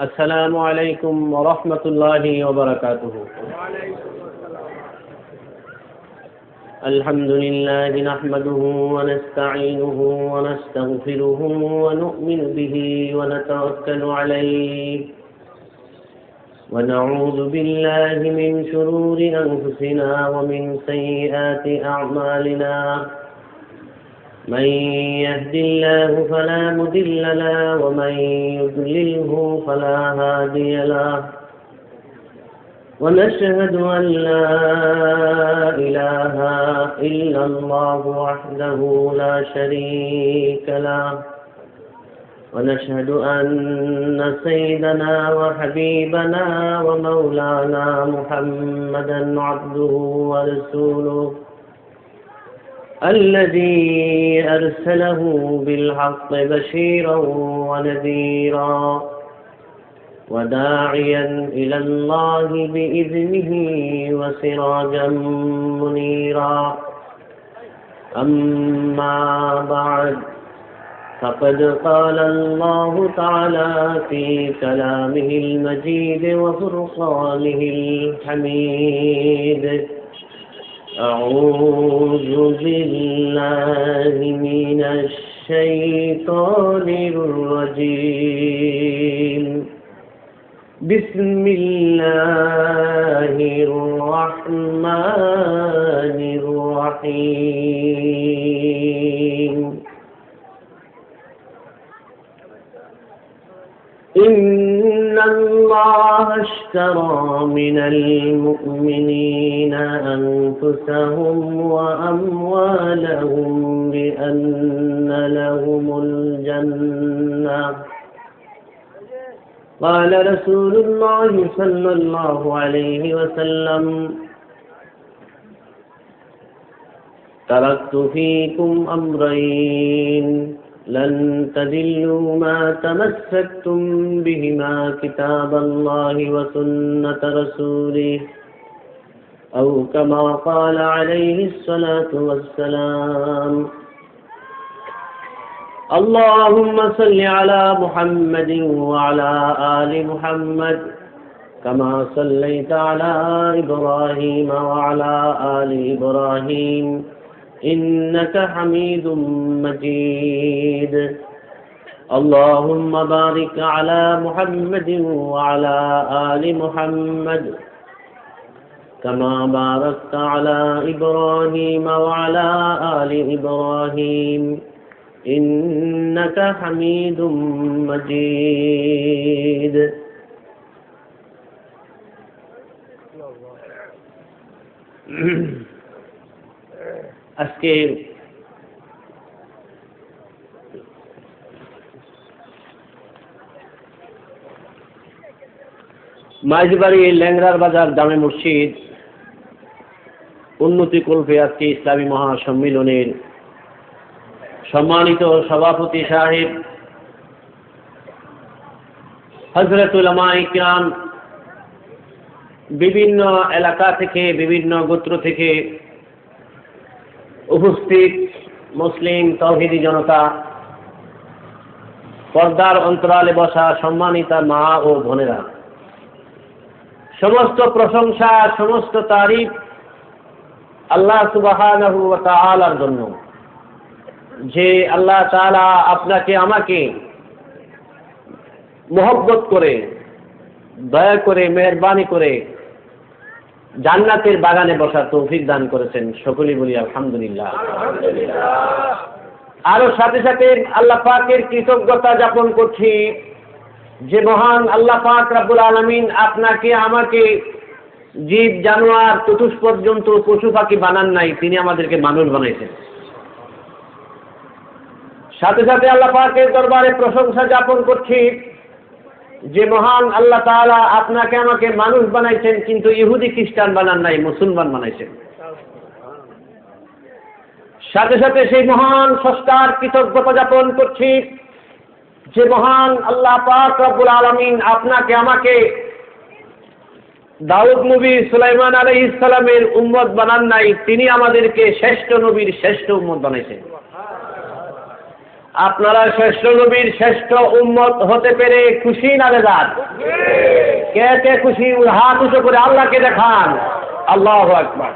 السلام عليكم ورحمة الله وبركاته. الحمد لله نحمده ونستعينه ونستغفره ونؤمن به ونتوكل عليه ونعوذ بالله من شرور أنفسنا ومن سيئات أعمالنا. من يهد الله فلا مضل له ومن يضلله فلا هادي له. ونشهد أن لا إله إلا الله وحده لا شريك له. ونشهد أن سيدنا وحبيبنا ومولانا محمدا عبده ورسوله الذي أرسله بالحق بشيرا ونذيرا وداعيا إلى الله بإذنه وسراجا منيرا. أما بعد فقد قال الله تعالى في كلامه المجيد وفرقانه الحميد: أعوذ بالله من الشيطان الرجيم. بسم الله الرحمن الرحيم. إن الله اشترى من المؤمنين أنفسهم وأموالهم بأن لهم الجنة. قال رسول الله صلى الله عليه وسلم: تركت فيكم أمرين لن تضلوا ما تمسكتم بهما كتاب الله وسنة رسوله أو كما قال عليه الصلاة والسلام. اللهم صل على محمد وعلى آل محمد كما صليت على إبراهيم وعلى آل إبراهيم إنك حميد مجيد. اللهم بارك على محمد وعلى آل محمد كما باركت على إبراهيم وعلى آل إبراهيم إنك حميد مجيد. আজকে মাইজবাড়ি ল্যাংড়ার বাজার জামে মসজিদ উন্নতি কল্পে আজকে ইসলামী মহাসম্মিলনের সম্মানিত সভাপতি সাহেব হযরত উলামায়ে কিরাম, বিভিন্ন এলাকা থেকে বিভিন্ন গোত্র থেকে উপস্থিত মুসলিম তাওহীদি জনতা, পর্দার অন্তরালে বসা সম্মানিতা মা ও বোনেরা, সমস্ত প্রশংসা সমস্ত তারিফ আল্লাহ সুবহানাহু ওয়া তাআলার জন্য, যে আল্লাহ তাআলা আপনাকে আমাকে মহব্বত করে, দয়া করে, মেহেরবানি করে জান্নাতের বাগানে বসার তৌফিক দান করেছেন। সকলেই বলি আলহামদুলিল্লাহ। আরো সাথে সাথে আল্লাহ পাকের কৃতজ্ঞতা জ্ঞাপন করছি যে মহান আল্লাহ পাক রব্বুল আলামিন আপনাকে আমাকে জীব জানোয়ার চতুষ্পদ জন্তু পশু পাখি বানান নাই, তিনি আমাদেরকে মানুষ বানাইছেন। সাথে সাথে আল্লাহ পাকের দরবারে প্রশংসা জ্ঞাপন করছি যে মহান আল্লাহ তাআলা আপনাকে আমাকে মানুষ বানাইছেন, কিন্তু ইহুদি খ্রিস্টান বানান নাই, মুসলমান বানাইছেন। সাথে সাথে সেই মহান স্রষ্টার কৃতজ্ঞতা জ্ঞাপন করছি যে মহান আল্লাহ পাক রব্বুল আলামিন আপনাকে আমাকে দাউদ নবী, সুলাইমান আলাইহিস সালামের উম্মত বানান নাই, তিনি আমাদেরকে শ্রেষ্ঠ নবীর শ্রেষ্ঠ উম্মত বানাইছেন। আপনারা শ্রেষ্ঠ নবীর শ্রেষ্ঠ উম্মত হতে পেরে খুশি না বেজার? কে কে খুশি হাত উঁচু করে আল্লাহকে দেখান। আল্লাহু আকবার।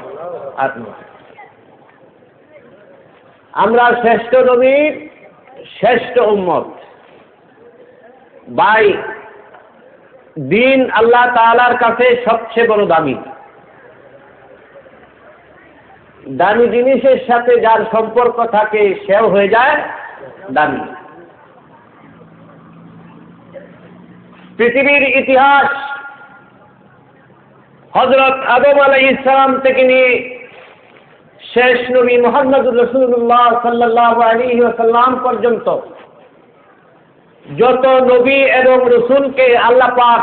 আমরা শ্রেষ্ঠ নবীর শ্রেষ্ঠ উম্মত। ভাই, দিন আল্লাহ তাআলার কাছে সবচেয়ে বড় দামি। দামি জিনিসের সাথে যার সম্পর্ক থাকে সেও হয়ে যায় দামি। পৃথিবীর ইতিহাস হযরত আদম আলাইহিস সালাম থেকে নিয়ে শেষ নবী মুহাম্মদুর রাসূলুল্লাহ সাল্লাল্লাহু আলাইহি ওয়াসাল্লাম পর্যন্ত যত নবী এবং রাসূলকে আল্লাহ পাক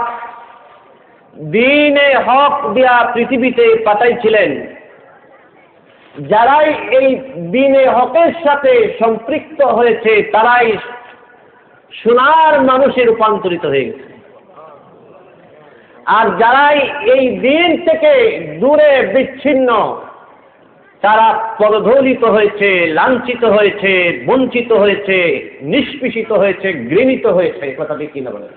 দ্বীনে হক দিয়া পৃথিবীতে পাঠাইছিলেন, যারাই এই দ্বীনে হকের সাথে সম্পৃক্ত হয়েছে তারাই সোনার মানুষে রূপান্তরিত হয়ে গেছে। আর যারাই এই দ্বীন থেকে দূরে বিচ্ছিন্ন তারা পদদলিত হয়েছে, লাঞ্ছিত হয়েছে, বঞ্চিত হয়েছে, নিষ্পেষিত হয়েছে, ঘৃণিত হয়েছে। কথাটি কি না বলে?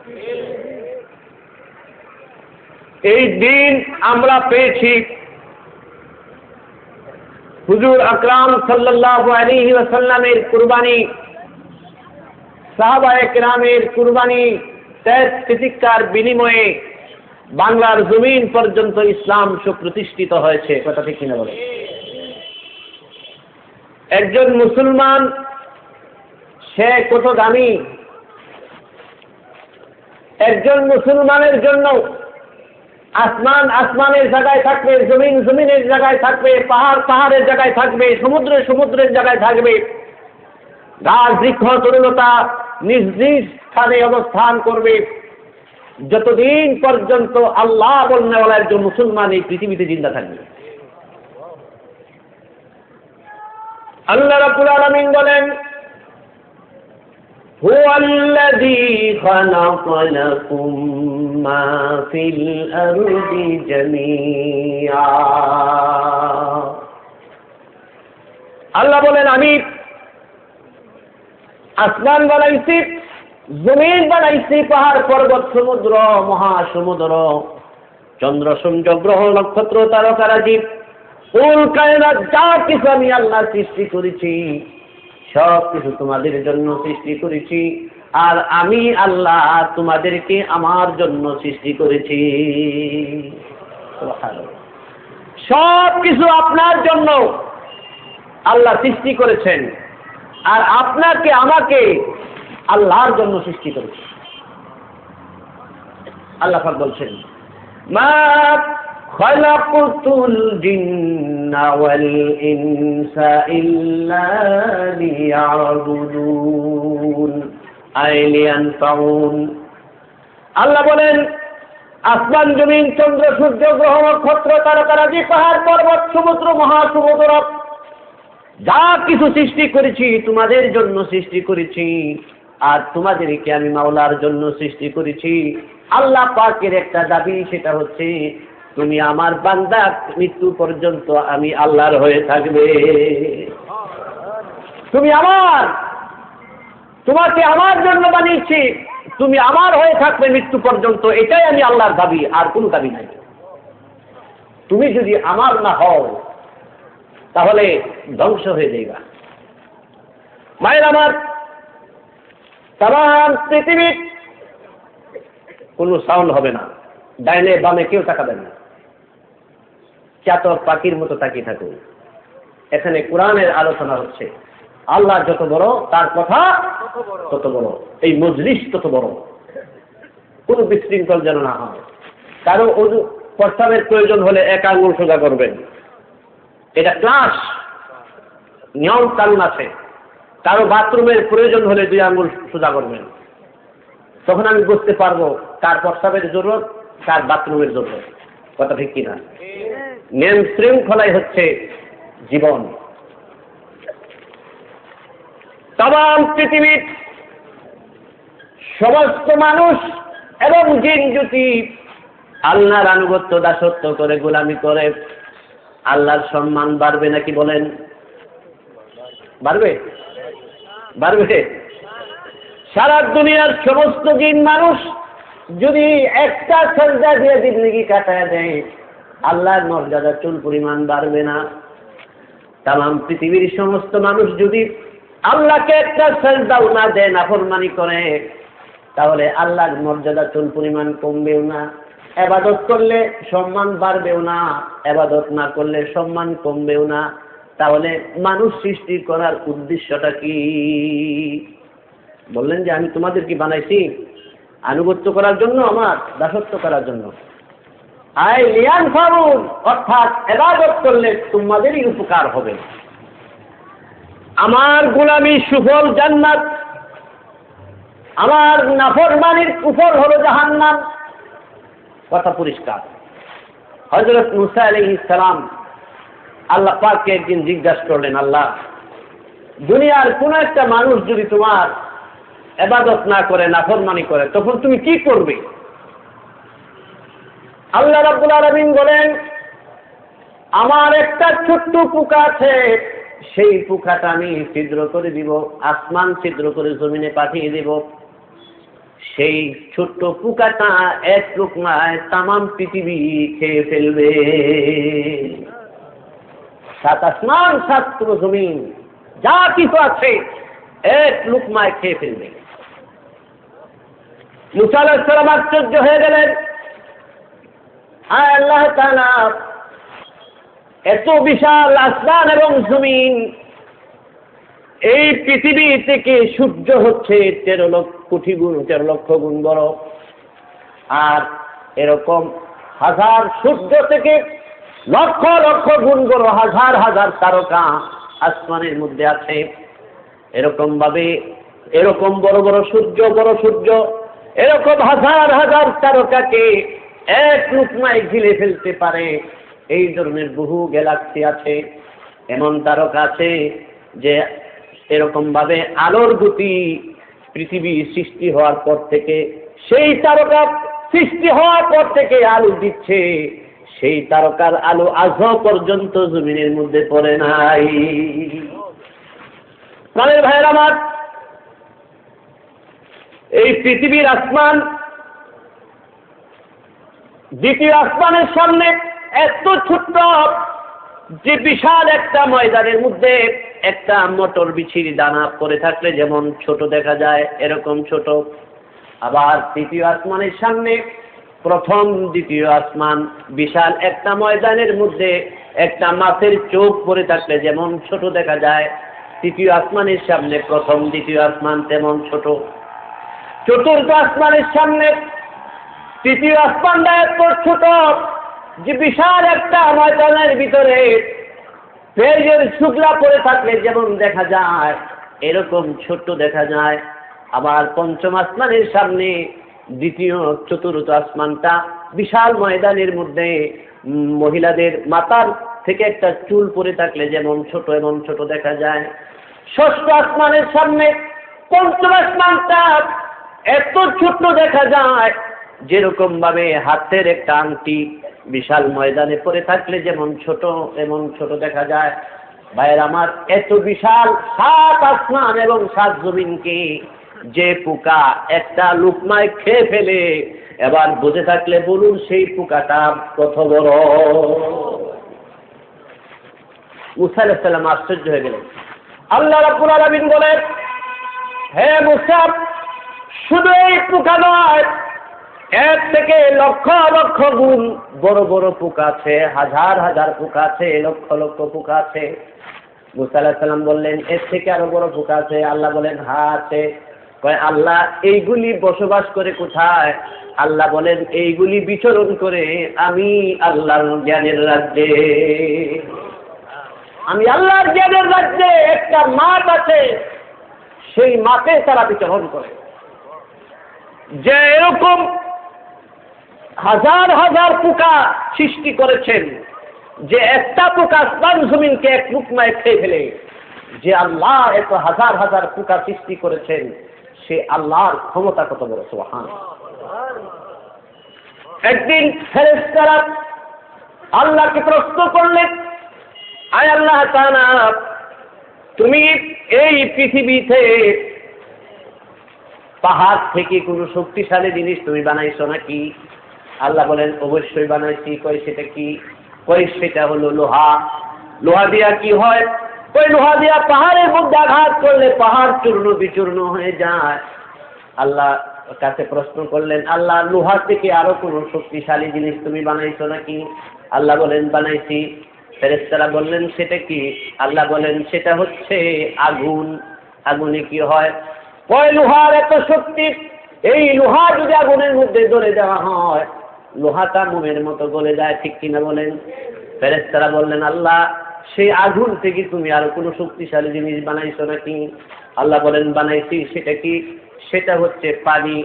এই দিন আমরা পেয়েছি হুজুর আকরাম সাল্লাল্লাহু আলাইহি ওয়াসাল্লামের কুরবানি, সাহাবায়ে কেরামের কুরবানি, ত্যাগ তিতিক্ষার বিনিময়ে বাংলার জমিন পর্যন্ত ইসলাম সুপ্রতিষ্ঠিত হয়েছে। কথা ঠিক কিনা বলে? একজন মুসলমান সে কত দামি। একজন মুসলমানের জন্য আসমান আসমানের জায়গায় থাকবে, জমিন জমিনের জায়গায় থাকবে, পাহাড় পাহাড়ের জায়গায় থাকবে, সমুদ্র সমুদ্রের জায়গায় থাকবে, গাছ বৃক্ষ তরুলতা নিজ নিজ স্থানে অবস্থান করবে, যতদিন পর্যন্ত আল্লাহ বলনেওয়ালা একজন মুসলমান এই পৃথিবীতে জিন্দা থাকবে। আল্লাহ রাব্বুল আলামিন বলেন, হুয়াল্লাযী খালাকা লাকুম মা ফিল আরদি জামিআ। আল্লাহ বলেন, আমি আসমান বানাইছি, জমিন বানাইছি, পাহাড় পর্বত সমুদ্র মহাসমুদ্র, চন্দ্র সূর্য গ্রহ নক্ষত্র তারকারাজি কুল কায়নাত যা কিছু আমি আল্লাহ সৃষ্টি করেছি সব কিছু তোমাদের জন্য সৃষ্টি করেছি। আর আমি আল্লাহ তোমাদেরকে আমার জন্য সৃষ্টি করেছি। সব কিছু আপনার জন্য আল্লাহ সৃষ্টি করেছেন, আর আপনাকে আমাকে আল্লাহর জন্য সৃষ্টি করেছে। আল্লাহ পাক বলছেন, মা খালাকুতুল জিন্না ওয়াল ইনসা ইল্লা লিয়াবুদুন আই লিয়ানফাউন। আল্লাহ বলেন, আসমান জমিন চন্দ্র সূর্য গ্রহ নক্ষত্র তারকারাজি পাহাড় পর্বত সমুদ্র মহাসমুদ্র যা কিছু সৃষ্টি করেছি তোমাদের জন্য সৃষ্টি করেছি, আর তোমাদেরকে আমি মাওলার জন্য সৃষ্টি করেছি। আল্লাহ পাকের একটা দাবি, সেটা হচ্ছে তুমি আমার বান্দা, মৃত্যু পর্যন্ত আমি আল্লাহর হয়ে থাকবে। তুমি আমার, তোমাকে আমার জন্য বানিয়েছি, তুমি আমার হয়ে থাকবে মৃত্যু পর্যন্ত। এটাই আমি আল্লাহর দাবি, আর কোনো দাবি নাই। তুমি যদি আমার না হও তাহলে ধ্বংস হয়ে যাইবা। মায়ের আমার, তাম পৃথিবীর কোনো সাউন্ড হবে না, ডাইনে বামে কেউ তাকাবেন না, চাতক পাখির মতো তাকিয়ে থাকুন। এখানে কোরআনের আলোচনা হচ্ছে। আল্লাহ যত বড় তার কথা তত বড়, এই মজলিস তত বড়। কোনো বিশৃঙ্খল যেন না হয়। কারো প্রস্তাবের প্রয়োজন হলে এক আঙ্গুল সোজা করবেন, এটা ক্লাস, নিয়ম কানুন আছে। কারো বাথরুমের প্রয়োজন হলে 2 আঙ্গুল সোজা করবেন, তখন আমি বুঝতে পারবো কার প্রস্তাবের জরুরত, কার বাথরুমের জরুরত। কথা ঠিক কিনা? নিয়ম শৃঙ্খলাই হচ্ছে জীবন। তাম পৃথিবীর সমস্ত মানুষ এবং জিন জাতি আল্লাহর আনুগত্য দাসত্ব করে, গোলামি করে, আল্লাহর সম্মান বাড়বে নাকি বলেন? বাড়বে? বাড়বে? সারা দুনিয়ার সমস্ত জিন মানুষ যদি একটা সেজদা দিয়ে জিন্দেগি কাটায় দেয়, আল্লাহর মর্যাদা চুল পরিমাণ বাড়বে না। তামাম পৃথিবীর সমস্ত মানুষ যদি আল্লাহকে একটা সেজদাও না দেয়, নাফরমানি করে, তাহলে আল্লাহর মর্যাদা চুল পরিমাণ কমবেও না। ইবাদত করলে সম্মান বাড়বেও না, ইবাদত না করলে সম্মান কমবেও না। তাহলে মানুষ সৃষ্টি করার উদ্দেশ্যটা কি? বললেন যে আমি তোমাদের কি বানাইছি আনুগত্য করার জন্য, আমার দাসত্ব করার জন্য। আই লিয়ান ফারুন, অর্থাৎ ইবাদত করলে তোমাদেরই উপকার হবে। আমার গোলামি সুফল জান্নাত, আমার নাফরমানির কুফর হলো জাহান্নাম। কথা পরিষ্কার। হযরত মুসা আলাইহিস সালাম আল্লাহ পাককে একদিন জিজ্ঞাসা করলেন, আল্লাহ, দুনিয়ার কোন একটা মানুষ যদি তোমার ইবাদত না করে, নাফরমানি করে, তখন তুমি কি করবে? আল্লাহ রাব্বুল আলামিন বলেন, আমার একটা ছোট্ট পোকা আছে, সেই পোকাটা আমি ছিদ্র করে দিব, আসমান ছিদ্র করে জমিনে পাঠিয়ে দিব। সেই ছোট্ট পোকাটা এক লুকমায় তামাম পৃথিবী খেয়ে ফেলবে। 7 আসমান 7 জমিন যা কিছু আছে এক লুকমায় খেয়ে ফেলবে। মুসা আলাইহিস সালাম আশ্চর্য হয়ে গেলেন, আল্লাহ তাআলা এত বিশাল আসমান এবং জমিন, এই পৃথিবী থেকে সূর্য হচ্ছে 13 লক্ষ গুণ বড়, আর এরকম হাজার সূর্য থেকে লক্ষ লক্ষ গুণ বড় হাজার হাজার তারকা আসমানের মধ্যে আছে। এরকম ভাবে এরকম বড় বড় সূর্য এরকম হাজার হাজার তারকাকে এক লুকমায় গিলে ফেলতে পারে। এই ধরনের বহু গ্যালাক্সি আছে, এমন তারকা আছে যে এরকম ভাবে আলোর গতি পৃথিবী সৃষ্টি হওয়ার পর থেকে, সেই তারকা সৃষ্টি হওয়ার পর থেকে আলো দিচ্ছে, সেই তারকার আলো আজও পর্যন্ত জমিনের মধ্যে পড়ে নাই। প্রাণের ভাইয়ের আমার, এই পৃথিবীর আসমান দ্বিতীয় আসমানের সামনে এত ছোট্ট যে বিশাল একটা ময়দানের মধ্যে একটা মটর বিচির দানা পড়ে থাকলে যেমন ছোট দেখা যায়, এরকম ছোট। আবার তৃতীয় আসমানের সামনে প্রথম দ্বিতীয় আসমান বিশাল একটা ময়দানের মধ্যে একটা মাছের চোখ পড়ে থাকলে যেমন ছোট দেখা যায়, তৃতীয় আসমানের সামনে প্রথম দ্বিতীয় আসমান তেমন ছোট। চতুর্থ আসমানের সামনে তৃতীয় আসমানটা এত ছোট যে বিশাল একটা ময়দানের ভিতরে পেঁয়াজের শুকলা পড়ে থাকলে যেমন দেখা যায় এরকম ছোট্ট দেখা যায়। আবার পঞ্চম আসমানের সামনে দ্বিতীয় চতুর্থ আসমানটা বিশাল ময়দানের মধ্যে মহিলাদের মাথার থেকে একটা চুল পড়ে থাকলে যেমন ছোট এমন ছোট দেখা যায়। ষষ্ঠ আসমানের সামনে পঞ্চম আসমানটা এত ছোট্ট দেখা যায় যেরকম ভাবে হাতের একটা আংটি বিশাল ময়দানে পড়ে থাকলে যেমন ছোট এমন ছোট দেখা যায়। ভাইয়ের আমার, এত বিশাল 7 আসমান এবং 7 জমিনকে যে পোকা একটা লুকমায় খেয়ে ফেলে, এবার বুঝে থাকলে বলুন সেই পোকাটা কত বড়। মুসা আলাইহিস সালাম আশ্চর্য হয়ে গেলেন। আল্লাহ রাব্বুল আলামিন বলেন, হে মুসা, শুধু এই পোকা নয়, এর থেকে লক্ষ লক্ষ গুণ বড় বড় পোকা আছে, হাজার হাজার পোকা আছে, লক্ষ লক্ষ পোকা আছে। মুসা আলাইহিস সালাম বললেন, এর থেকে আরো বড় পোকা আছে? আল্লাহ বলেন, হ্যাঁ আছে। কয়, আল্লাহ এইগুলি বসবাস করে কোথায়? আল্লাহ বলেন, এইগুলি বিচরণ করে আমি আল্লাহর জ্ঞানের রাজ্যে। আমি আল্লাহর জ্ঞানের রাজ্যে একটা মাঠ আছে, সেই মাঠে তারা বিচরণ করে। যে এরকম হাজার হাজার পোকা সৃষ্টি করেছেন, যে একটা পোকা আসমান জমিনকে এক লুকমায় খেয়ে ফেলে, যে আল্লাহ এত হাজার হাজার পোকা সৃষ্টি করেছেন, সে আল্লাহর ক্ষমতা কত বড়! সুবহানাল্লাহ। একদিন ফেরেশতারা আল্লাহকে প্রশ্ন করলেন, আয় আল্লাহ তাআলা, তুমি এই পৃথিবীতে পাহাড় থেকে কোনো শক্তিশালী জিনিস তুমি বানাইছো নাকি? আল্লাহ বলেন অবশ্যই বানাইছি। কই সেটা কি? কই সেটা হলো লোহা। লোহা দিয়া কি হয়? ওই লোহা দিয়া পাহাড়ের মধ্যে আঘাত করলে পাহাড় চূর্ণ বিচূর্ণ হয়ে যায়। আল্লাহ কাছে প্রশ্ন করলেন, আল্লাহ লোহা থেকে আরো কোনো শক্তিশালী জিনিস তুমি বানাইছো নাকি? আল্লাহ বলেন বানাইছি। ফেরেশতারা বললেন সেটা কি? আল্লাহ বলেন সেটা হচ্ছে আগুন। আগুনে কি হয়? ওই লোহার এত শক্তি, এই লোহা যদি আগুনের মধ্যে ধরে দেওয়া হয় লোহাটা মোমের মতো গলে যায়, ঠিক কিনা বলেন? ফেরেশতারা বললেন আল্লাহ সেই আগুন থেকে তুমি আরো কোনো শক্তিশালী জিনিস বানাইছো নাকি? আল্লাহ বলেন বানাইছি। সেটা কি? সেটা হচ্ছে পানি।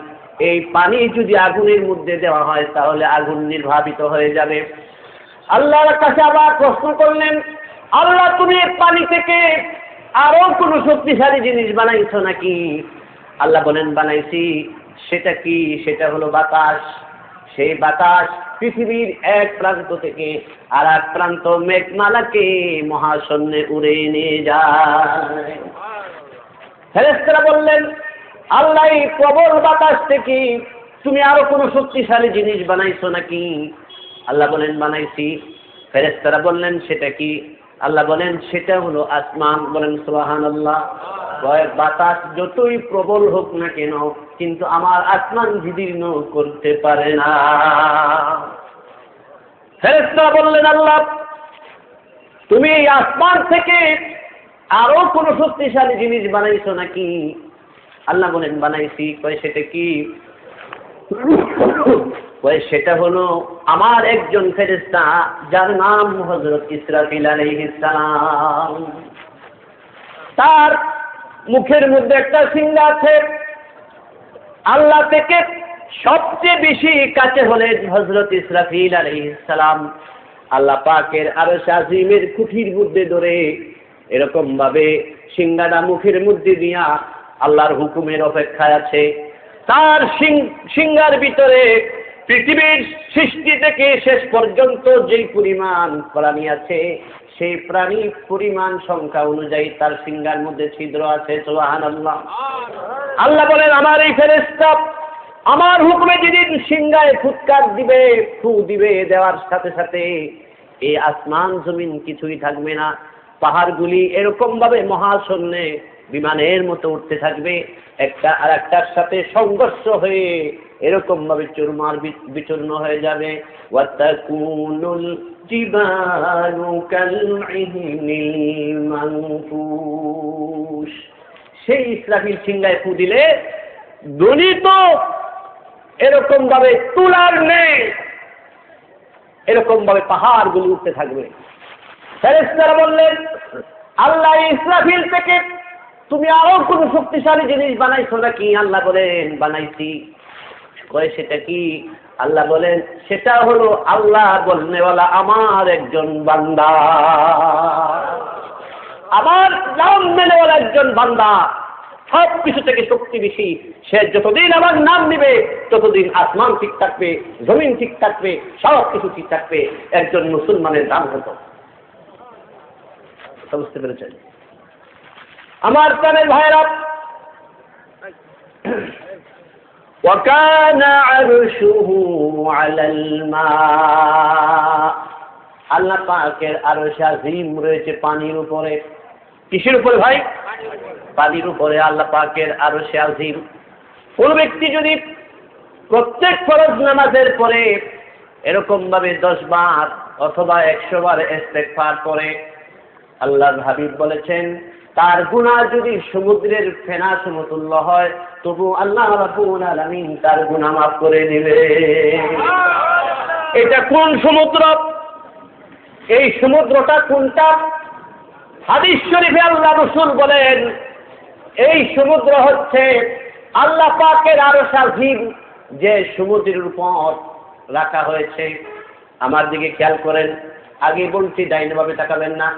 এই পানি যদি আগুনের মধ্যে দেওয়া হয় তাহলে আগুন নির্বাপিত হয়ে যাবে। আল্লাহর কাছে আবার প্রশ্ন করলেন, আল্লাহ তুমি পানি থেকে আরো কোনো শক্তিশালী জিনিস বানাইছো নাকি? আল্লাহ বলেন বানাইছি। সেটা কি? সেটা হলো বাতাস। সেই বাতাস পৃথিবীর এক প্রান্ত থেকে আর এক প্রান্ত মেঘমালাকে মহাশূন্যে উড়ে নিয়ে যায়। ফেরেশতারা বললেন আল্লাহ এই প্রবল বাতাস থেকে তুমি আরো কোনো শক্তিশালী জিনিস বানাইছো নাকি? আল্লাহ বলেন বানাইছি। ফেরেশতারা বললেন সেটা কি? আল্লাহ বলেন সেটা হলো আসমান। বলেন সুবহানাল্লাহ। বাতাস যতই প্রবল হোক না কেন কিন্তু আমার আসমান বিদীর্ণ করতে পারে না। ফেরেশতারা বললেন আল্লাহ তুমি এই আসমান থেকে আরো কোনো শক্তিশালী জিনিস বানাইছো নাকি? আল্লাহ বলেন বানাইছি। কয় সেটা কি? কয় সেটা হলো আমার একজন ফেরেশতা যার নাম হযরত ইসরাফিল আলাইহিস সালাম। তার মুখের মধ্যে একটা সিংহা আছে। আল্লাহ থেকে সবচেয়ে বেশি কাছে হলেন হযরত ইসরাফিল আলাইহিস সালাম। আল্লাহ পাকের আরশ আজিমের কুঠির মধ্যে ধরে এরকম ভাবে সিংহাটা মুখের মধ্যে দিয়া আল্লাহর হুকুমের অপেক্ষায় আছে। তার সিংহার ভিতরে পৃথিবীর সৃষ্টি থেকে শেষ পর্যন্ত যেই পরিমাণ প্রাণী আছে সেই প্রাণী পরিমাণ সংখ্যা অনুযায়ী তার সিংহার মধ্যে ছিদ্র আছে। সুবহানাল্লাহ। আল্লাহ বলেন আমার এই ফেরেশতা আমার হুকুমে যেদিন সিংহায় ফুৎকার দিবে, ফু দিবে, দেওয়ার সাথে সাথে এই আসমান জমিন কিছুই থাকবে না। পাহাড়গুলি এরকম ভাবে মহাশূন্যে বিমানের মতো উঠতে থাকবে, একটা আর একটার সাথে সংঘর্ষ হয়ে এরকম ভাবে চুরমার বিচূর্ণ হয়ে যাবে। ওয়াতাকুনুল জিবালু কালইহিনিল মানফুশ। সেই ইসরাফিল সিংহায় ফু দিলে দলিত এরকম ভাবে তুলার নেই এরকম ভাবে পাহাড়গুলি উঠতে থাকবে। ফেরেশতারা বললেন আল্লাহ ইসরাফিল থেকে তুমি আরো কোনো শক্তিশালী জিনিস বানাইছো নাকি? আল্লাহ বলেন বানাইছি। কয় সেটা কি? আল্লাহ বলেন সেটা হলো আল্লাহ বলনেওয়ালা আমার একজন বান্দা, আমার নাম নেওয়ালা একজন বান্দা। সব কিছু থেকে শক্তি বেশি। সে যতদিন আমার নাম নিবে ততদিন আসমান ঠিক থাকবে, জমিন ঠিক থাকবে, সব কিছু ঠিক থাকবে। একজন মুসলমানের দাম হতো। বুঝতে পেরেছেন আমার প্রাণের ভাইরা? وَكَانَ عَرْشُهُ عَلَى الْمَاءِ। আল্লাহ পাকের আরশ আজিম রয়েছে পানির উপরে। কিসের উপরে ভাই? পানির উপরে আল্লাহ পাকের আরশ আজিম। কোন ব্যক্তি যদি প্রত্যেক ফরজ নামাজের পরে এরকম ভাবে 10 বার অথবা 100 বার ইস্তেগফার করে, আল্লাহর হাবিব বলেছেন তার গুনাহ যদি সমুদ্রের ফেনা সমতুল্য হয় তবু আল্লাহ রাব্বুল আলামিন তার গুনাহ মাফ করে দিবে। এটা কোন সমুদ্র? এই সমুদ্রটা কোনটা? হাদিস শরীফে আল্লাহ রাসূল বলেন এই সমুদ্র হচ্ছে আল্লাহ পাকের আরশ আজিম যে সমুদ্রের উপর রাখা হয়েছে। আমার দিকে খেয়াল করেন, আগে বলছি ডাইনে ভাবে তাকাবেন না।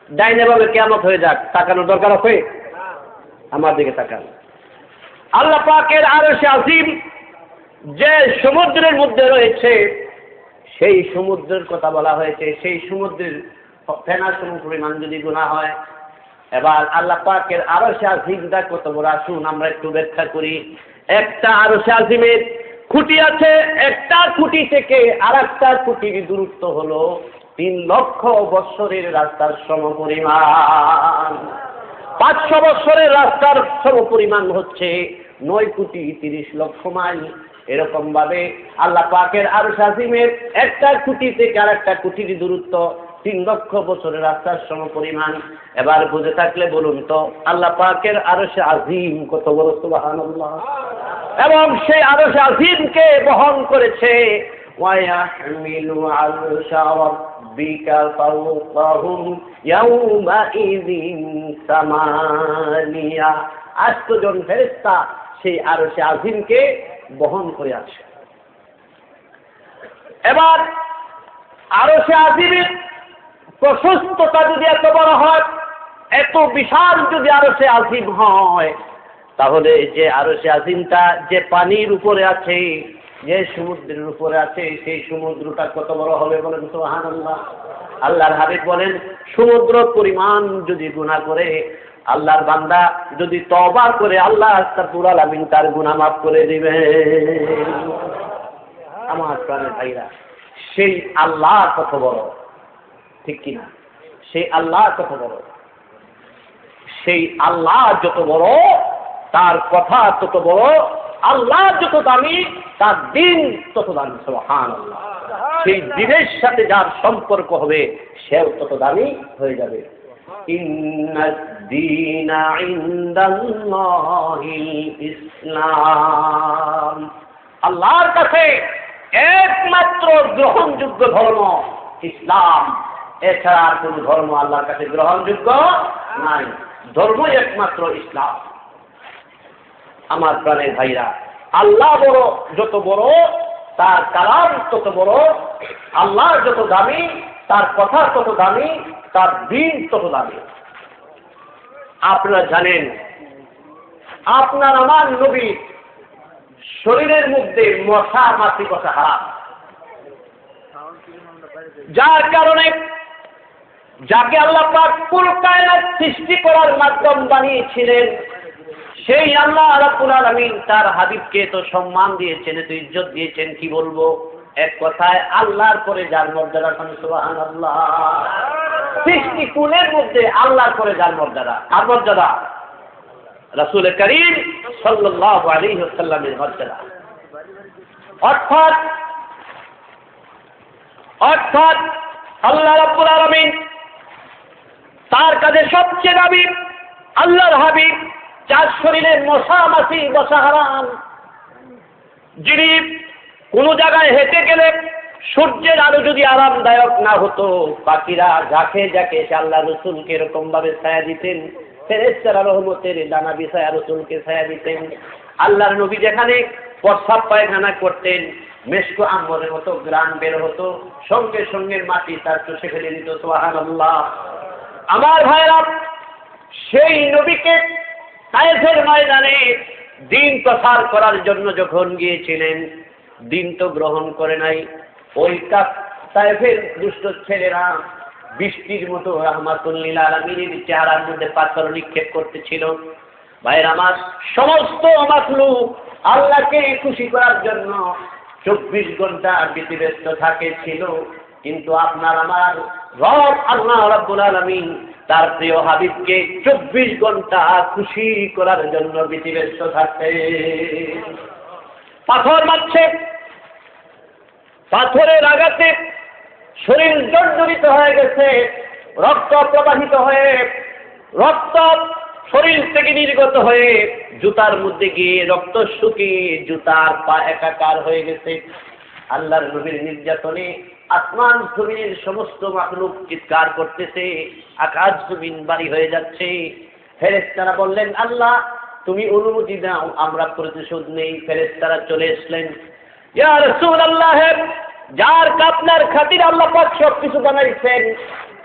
ডাইনে ভাবে কিয়ামত হয়ে যাক, তাকানোর দরকার আছে? আমার দিকে তাকান। আল্লাহ পাকের আরশ আজিম যে সমুদ্রের মধ্যে রয়েছে সেই সমুদ্রের কথা বলা হয়েছে। সেই সমুদ্রের ফেনা পরিমাণ যদি গুনাহ হয়, এবার আল্লাহ পাকের আরশ আজিমটা কত বড় আসুন আমরা একটু ব্যাখ্যা করি। একটা আরশে আজিমের খুঁটি আছে, একটা খুঁটি থেকে আরেকটা খুঁটির দূরত্ব হলো 3 লক্ষ বৎসরের রাস্তার সমপরিমাণ। 500 বৎসরের রাস্তার সমপরিমাণ হচ্ছে 9 কোটি 30 লক্ষ মাইল। এরকম ভাবে আল্লাহ পাকের আরশ আজিমের একটা খুঁটি থেকে আরেকটা খুঁটির দূরত্ব 3 লক্ষ বছরের রাস্তার সমপরিমাণ। এবার বুঝে থাকলে বলুন তো আল্লাহ পাকের আরশ আজিম কত বড়, সুবহানাল্লাহ। এবং সেই আরশ আজিমকে বহন করেছে ওয়ায়াহমিলু আরশা রাব্বিকা ফাওকাহুম ইয়াওমাইযিন সামানিয়া। 8 জন ফেরেশতা সেই আরশে আজিমকে বহন করে আছে। এবার আরশে আজিমের প্রশস্ততা যদি এত বড় হয়, এত বিশাল যদি আরশে আজিম হয়, তাহলে যে আরশে আজিমটা যে পানির উপরে আছে, যে সমুদ্রের উপরে আছে, সেই সমুদ্রটা কত বড় হবে বলেন সুবহানাল্লাহ। আল্লাহর হাবিব বলেন সমুদ্র পরিমাণ যদি গুনাহ করে, আল্লাহর বান্দা যদি তওবা করে, আল্লাহ রাব্বুল আলামিন তার গুনাহ মাফ করে দিবেন। আমার প্রাণের ভাইরা, সেই আল্লাহ কত বড়, ঠিক কিনা? সেই আল্লাহ কত বড়, সেই আল্লাহ যত বড় তার কথা তত বড়, আল্লাহ যত দামি তার দিন তত দামি, সুবহানাল্লাহ। সেই দিনের সাথে যার সম্পর্ক হবে সেও তত দামি হয়ে যাবে। ইন্নাদ-দীনা ইনদাল্লাহিল ইসলাম, আল্লাহর কাছে একমাত্র গ্রহণযোগ্য ধর্ম ইসলাম, এছাড়া আর কোন ধর্ম আল্লাহর কাছে গ্রহণযোগ্য নাই। ধর্মই একমাত্র ইসলাম। আমার প্রাণের ভাইরা, আল্লাহ বড়, যত বড় তার কালাম তত বড়, আল্লাহ যত দামি তার কথা তত দামি, তার দিন তত দামি। আপনারা জানেন আপনার আমার নবী শরীরের মধ্যে মশা মাছি বসা হারাম, যার কারণে যাকে আল্লাহ পাক পুরো কায়নাত সৃষ্টি করার মাধ্যম বানিয়েছিলেন, সেই আল্লাহ রাব্বুল আলামিন তার হাবিবকে তো সম্মান দিয়েছেন, তো ইজ্জত দিয়েছেন। কি বলবো, এক কথায় আল্লাহর পরে যার মর্যাদা, সুবহানাল্লাহ। সৃষ্টি কুলের মধ্যে আল্লাহর পরে যার মর্যাদা, আর মর্যাদা রাসূল করিম সাল্লাল্লাহু আলাইহি ওয়াসাল্লামের মর্যাদা। অর্থাৎ আল্লাহ রাব্বুল আলামিন তার কাছে সবচেয়ে দামি আল্লাহর হাবিব, যার শরীরে মশা মাছি বসা হারাম, যিনি কোনো জায়গায় হেঁটে গেলে সূর্যের আলো যদি আরামদায়ক না হতো, পাখিরা ঝাঁকে ঝাঁকে এসে আল্লাহ রসুলকে এরকম ভাবে ছায়া দিতেন, ফেরেশতারা রহমতের ডানা বিছায়া রসুলকে ছায়া দিতেন। আল্লাহর নবী যেখানে প্রস্রাব পায়খানা করতেন, মেশকো আম্বরের মতো গ্রান বের হতো, সঙ্গে সঙ্গে মাটি তার চষে ফেলে দিত, সুবহানাল্লাহ। আমার ভাইরা, সেই নবীকে তায়েফের ময়দানে দিন প্রসার করার জন্য যখন গিয়েছিলেন, দিন তো গ্রহণ করে নাই। ওই তায়েফের দুষ্ট ছেলেরা বৃষ্টির মতো রাহমাতুল লিল আলামিনের চেহারার মধ্যে পাথর নিক্ষেপ করতেছিল। ভাইরা আমার, সমস্ত মাখলুক আল্লাহকে খুশি করার জন্য 24 ঘন্টা ব্যতিব্যস্ত থাকে ছিল, কিন্তু আপনার আমার রব আল্লাহ রাব্বুল আলামিন তার প্রিয় হাবিবকে 24 ঘন্টা খুশি করার জন্য ব্যতিব্যস্ত থাকতে। পাথর মারছে, পাথরের আঘাতে শরীর জর্জরিত হয়ে গেছে, রক্ত প্রবাহিত হয়ে, রক্ত শরীর থেকে নির্গত হয়ে জুতার মধ্যে গিয়ে রক্ত শুকিয়ে জুতার পা একাকার হয়ে গেছে। আল্লাহর নবীর নির্যাতনে আসমান জমিনের সমস্ত মাখলুক চিৎকার করতেছে, আকাশ জমিন বাড়ি হয়ে যাচ্ছে। ফেরেশতারা বললেন, আল্লাহ তুমি অনুমতি দাও, আমরা প্রতিশোধ নেই। ফেরেশতারা চলে এসলেন, ইয়া রাসূলুল্লাহ, যার আপনার খাতির আল্লাহ পাক সব কিছু বানাইছেন,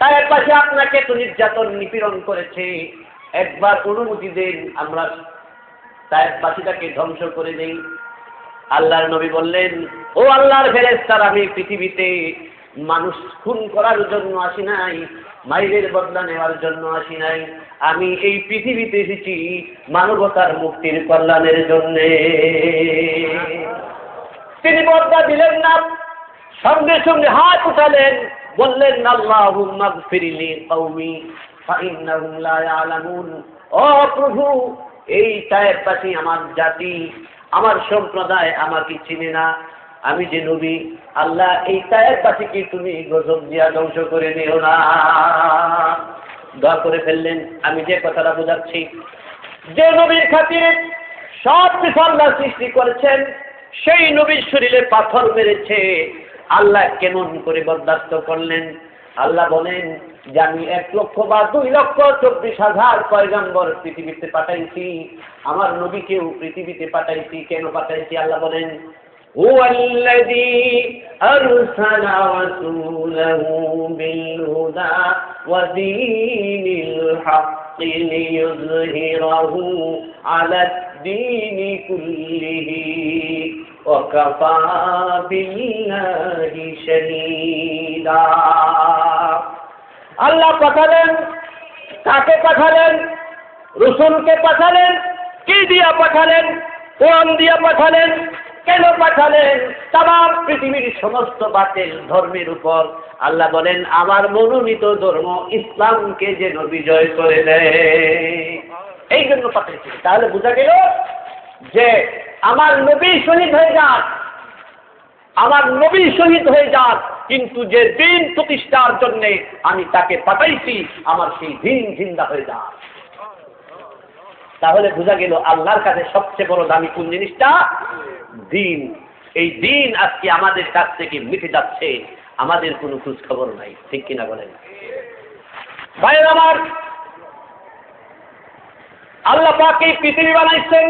তার পাশে আপনাকে তো নির্যাতন নিপীড়ন করেছে, একবার অনুমতি দেন, আমরা তায়েফবাসীটাকে ধ্বংস করে দেই। আল্লাহর নবী বললেন, ও আল্লাহর ফেরেশতারা, আমি পৃথিবীতে মানুষ খুন করার জন্য আসি নাই, মাইরের বদলা নেওয়ার জন্য আসি নাই। আমি এই পৃথিবীতে এসেছি মানবতার মুক্তির কল্যাণের জন্য। তিনি বদলা দিলেন না, সঙ্গে সঙ্গে হাত উঠালেন, বললেন আল্লাহুম্মা গফিরলি কওমি ফাইন্নাহুম লা ইয়ালামুন। ও প্রভু, এই তায়েফবাসী আমার জাতি, আমার সম্প্রদায় আমাকে চিনে না, আমি যে নবী। আল্লাহ, এই তায়েফবাসীকে তুমি গজব দিয়া ধ্বংস করে নিও না। দোয়া করে ফেললেন। আমি যে কথাটা বোঝাচ্ছি, যে নবীর খাতিরে সব কিছু আল্লাহ সৃষ্টি করেছেন, সেই নবীর শরীরে পাথর মেরেছে, আল্লাহ কেমন করে বরদাস্ত করলেন? আল্লাহ বলেন যে আমি 1,00,000 বা 2,24,000 পয়গম্বর পৃথিবীতে পাঠাইছি, আমার নবীকেও পৃথিবীতে পাঠাইছি। কেন পাঠাইছি? আল্লাহ বলেন হুয়াল্লাযী আরসালা রাসূলাহু বিল হুদা ওয়া দীনিল হাক্কি লিইয়ুযহিরাহু আলাদ দীনি কুল্লিহি ওয়া কাফা বিল্লাহি শাহীদা। আল্লাহ পাঠালেন, কাকে পাঠালেন? রাসূলকে পাঠালেন। কি দিয়া পাঠালেন? কোরআন দিয়া পাঠালেন। কেন পাঠালেন? তামাম পৃথিবীর সমস্ত বাতিল ধর্মের উপর আল্লাহ বলেন আমার মনোনীত ধর্ম ইসলামকে যেন বিজয় করে দেয়, এই জন্য পাঠিয়েছি। তাহলে বোঝা গেল যে আমার নবী শহীদ হয়ে যাক, আমার নবী শহীদ হয়ে যাক, কিন্তু যে দিন প্রতিষ্ঠার জন্য আমি তাকে পাঠাইছি, আমার সেই দিন জিন্দা হয়ে যাক। তাহলে বোঝা গেল আল্লাহর কাছে সবচেয়ে বড় দামি কোন জিনিসটা? দিন। এই দিন আজকে আমাদের কাছ থেকে মিটে যাচ্ছে, আমাদের কোনো খোঁজ খবর নাই। ঠিক কিনা বলেন ভাইয়ের আমার? আল্লাহ পাক এই পৃথিবী বানাইছেন,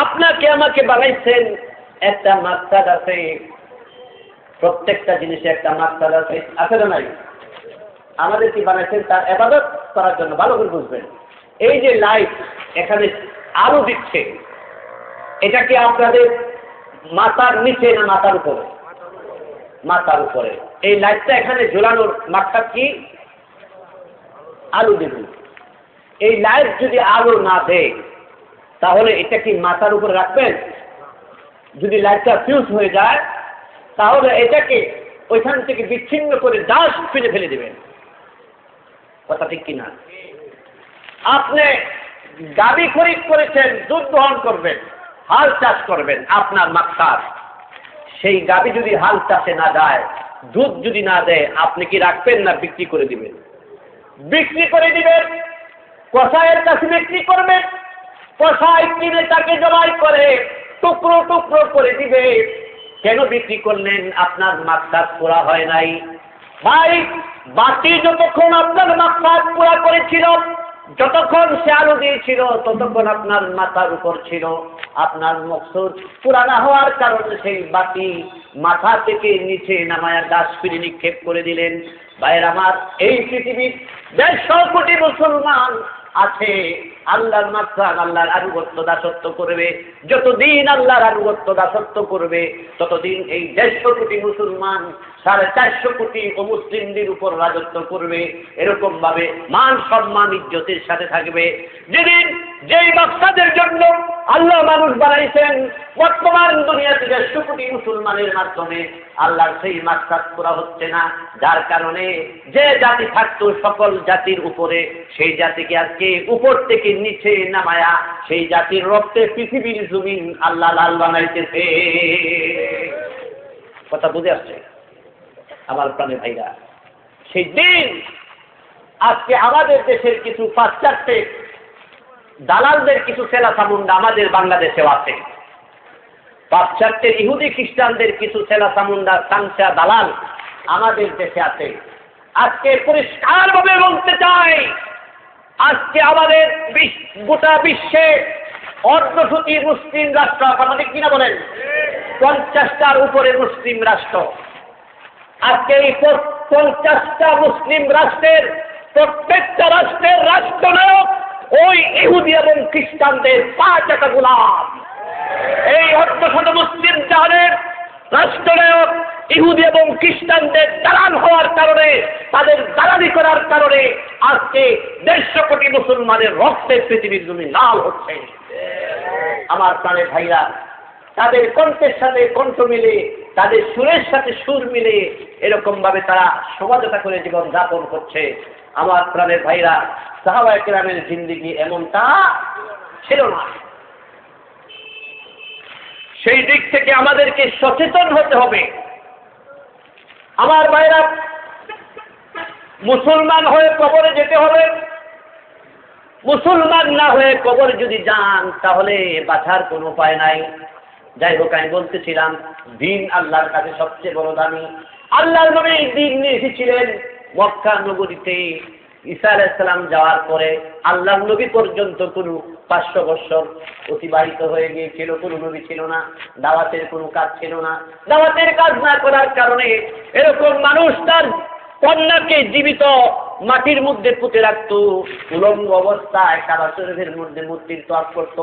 আপনাকে আমাকে বানাইছেন, একটা মাকসাদ আছে। প্রত্যেকটা জিনিসে একটা মাকসাদ আছে, আছে না নাই? আমাদের কি বানাইছেন? তার ইবাদত করার জন্য। ভালো করে বুঝবেন। এই যে লাইট এখানে আলো দিচ্ছে, এটা কি আপনাদের মাথার নিচে না মাথার উপরে? মাথার উপরে। এই লাইটটা এখানে ঝোলানোর মাকসাদ কি? আলো দেবে। এই লাইট যদি আলো না দেয় তাহলে এটা কি মাথার উপরে রাখবেন? যদি লাইটটা ফিউজ হয়ে যায় তাহলে এটাকে ওইখান থেকে বিচ্ছিন্ন করে ডাস্টবিনে ফেলে দেবেন। কথা ঠিক কিনা? আপনি গাভী খরিদ করেছেন, দুধ দহন করবেন, হাল চাষ করবেন, আপনার মাকসাদ সেই গাভী যদি হাল চাষে না যায়, দুধ যদি না দেয়, আপনি কি রাখবেন না বিক্রি করে দিবেন? বিক্রি করে দিবেন। কসাইয়ের কাছে বিক্রি করবেন, কসাই কিনে তাকে জবাই করে টুকরো টুকরো করে দিবে। কেন বিক্রি করলেন? আপনার মাকসাদ পুরা হয় নাই। ভাই, বাতি যতক্ষণ আপনার মাকসাদ পুরা করেছিল, যতক্ষণ সে আলো দিয়েছিল, ততক্ষণ আপনার মাথার উপর ছিল। আপনার মকসুদ পুরা না হওয়ার কারণে সেই বাতি মাথা থেকে নিচে নামায়া ডাস্টবিনে নিক্ষেপ করে দিলেন। ভাইয়ের আমার, এই পৃথিবীর 150 কোটি মুসলমান আছে, আল্লাহর মাকসাদ আল্লাহর আনুগত্য দাসত্ব করবে। যতদিন আল্লাহর আনুগত্য দাসত্ব করবে ততদিন এই 150 কোটি মুসলমান 450 কোটি অমুসলিমদের উপর রাজত্ব করবে। এরকম ভাবে মান সম্মান ইজ্জতের সাথে থাকবে। যেদিন যেই মাকসাদের জন্য আল্লাহ মানুষ বানাইছেন, বর্তমান দুনিয়াতে 150 কোটি মুসলমানের মাধ্যমে আল্লাহর সেই মাকসাদ পুরা হচ্ছে না, যার কারণে যে জাতি থাকতো সকল জাতির উপরে, সেই জাতিকে আজকে উপর থেকে নিচে নামায়া সেই জাতির রক্তে পৃথিবীর জমিন আল্লাহ লাল বানাইতেছে। কথা বুঝে আসছে আমার প্রাণে ভাইরা? সেই দিন আজকে আমাদের দেশের কিছু পাশ্চাত্যে দালালদের কিছু সেলা সামুন্ডা আমাদের বাংলাদেশেও আছে। পাশ্চাত্যের ইহুদি খ্রিস্টানদের কিছু সেলা সামুন্ডা সাংসা দালাল আমাদের দেশে আছে। আজকে পরিষ্কারভাবে বলতে চাই, আজকে আমাদের গোটা বিশ্বে অর্ধশতী মুসলিম রাষ্ট্র, আমাদের কিনা বলেন 50টার উপরে মুসলিম রাষ্ট্র। আজকে এই 50টা মুসলিম রাষ্ট্রের প্রত্যেকটা রাষ্ট্রের রাষ্ট্রনায়ক ওই ইহুদি এবং খ্রিস্টানদের 5 গোলাম। এই অর্ধশত মুসলিম জাহানের রাষ্ট্রনায়ক ইহুদি এবং খ্রিস্টানদের দালাল হওয়ার কারণে, তাদের দালালি করার কারণে আজকে 150 কোটি মুসলমানের রক্তে পৃথিবীর জমি লাল হচ্ছে। আমার প্রাণের ভাইরা, তাদের কণ্ঠের সাথে কণ্ঠ মিলে, তাদের সুরের সাথে সুর মিলে এরকম ভাবে তারা সমাজতা করে জীবন যাপন করছে। আমার প্রাণের ভাইরা, সাহাবায়ে কেরামের জিন্দেগি এমনটা ছিল না। সেই দিক থেকে আমাদেরকে সচেতন হতে হবে। আমার ভাইরা, মুসলমান হয়ে কবরে যেতে হবে। মুসলমান না হয়ে কবরে যদি যান তাহলে বাঁচার কোনো উপায় নাই। যাই হোক, আমি বলতেছিলাম দিন আল্লাহর কাছে সবচেয়ে বড় দামি। আল্লাহর নবী দিন নিয়ে এসেছিলেন মক্কা নগরীতে। ঈসা আলাইহিস সালাম যাওয়ার পরে আল্লাহর নবী পর্যন্ত কোনো 500 বছর অতিবাহিত হয়ে গিয়েছিল, কোনো নবী ছিল না, দাওয়াতের কোনো কাজ ছিল না। দাওয়াতের কাজ না করার কারণে এরকম মানুষ তার কন্যাকে জীবিত মাটির মধ্যে পুঁতে রাখত, উলঙ্গ অবস্থায় কাবা শরীফের মধ্যে মূর্তির তওয়াফ করত।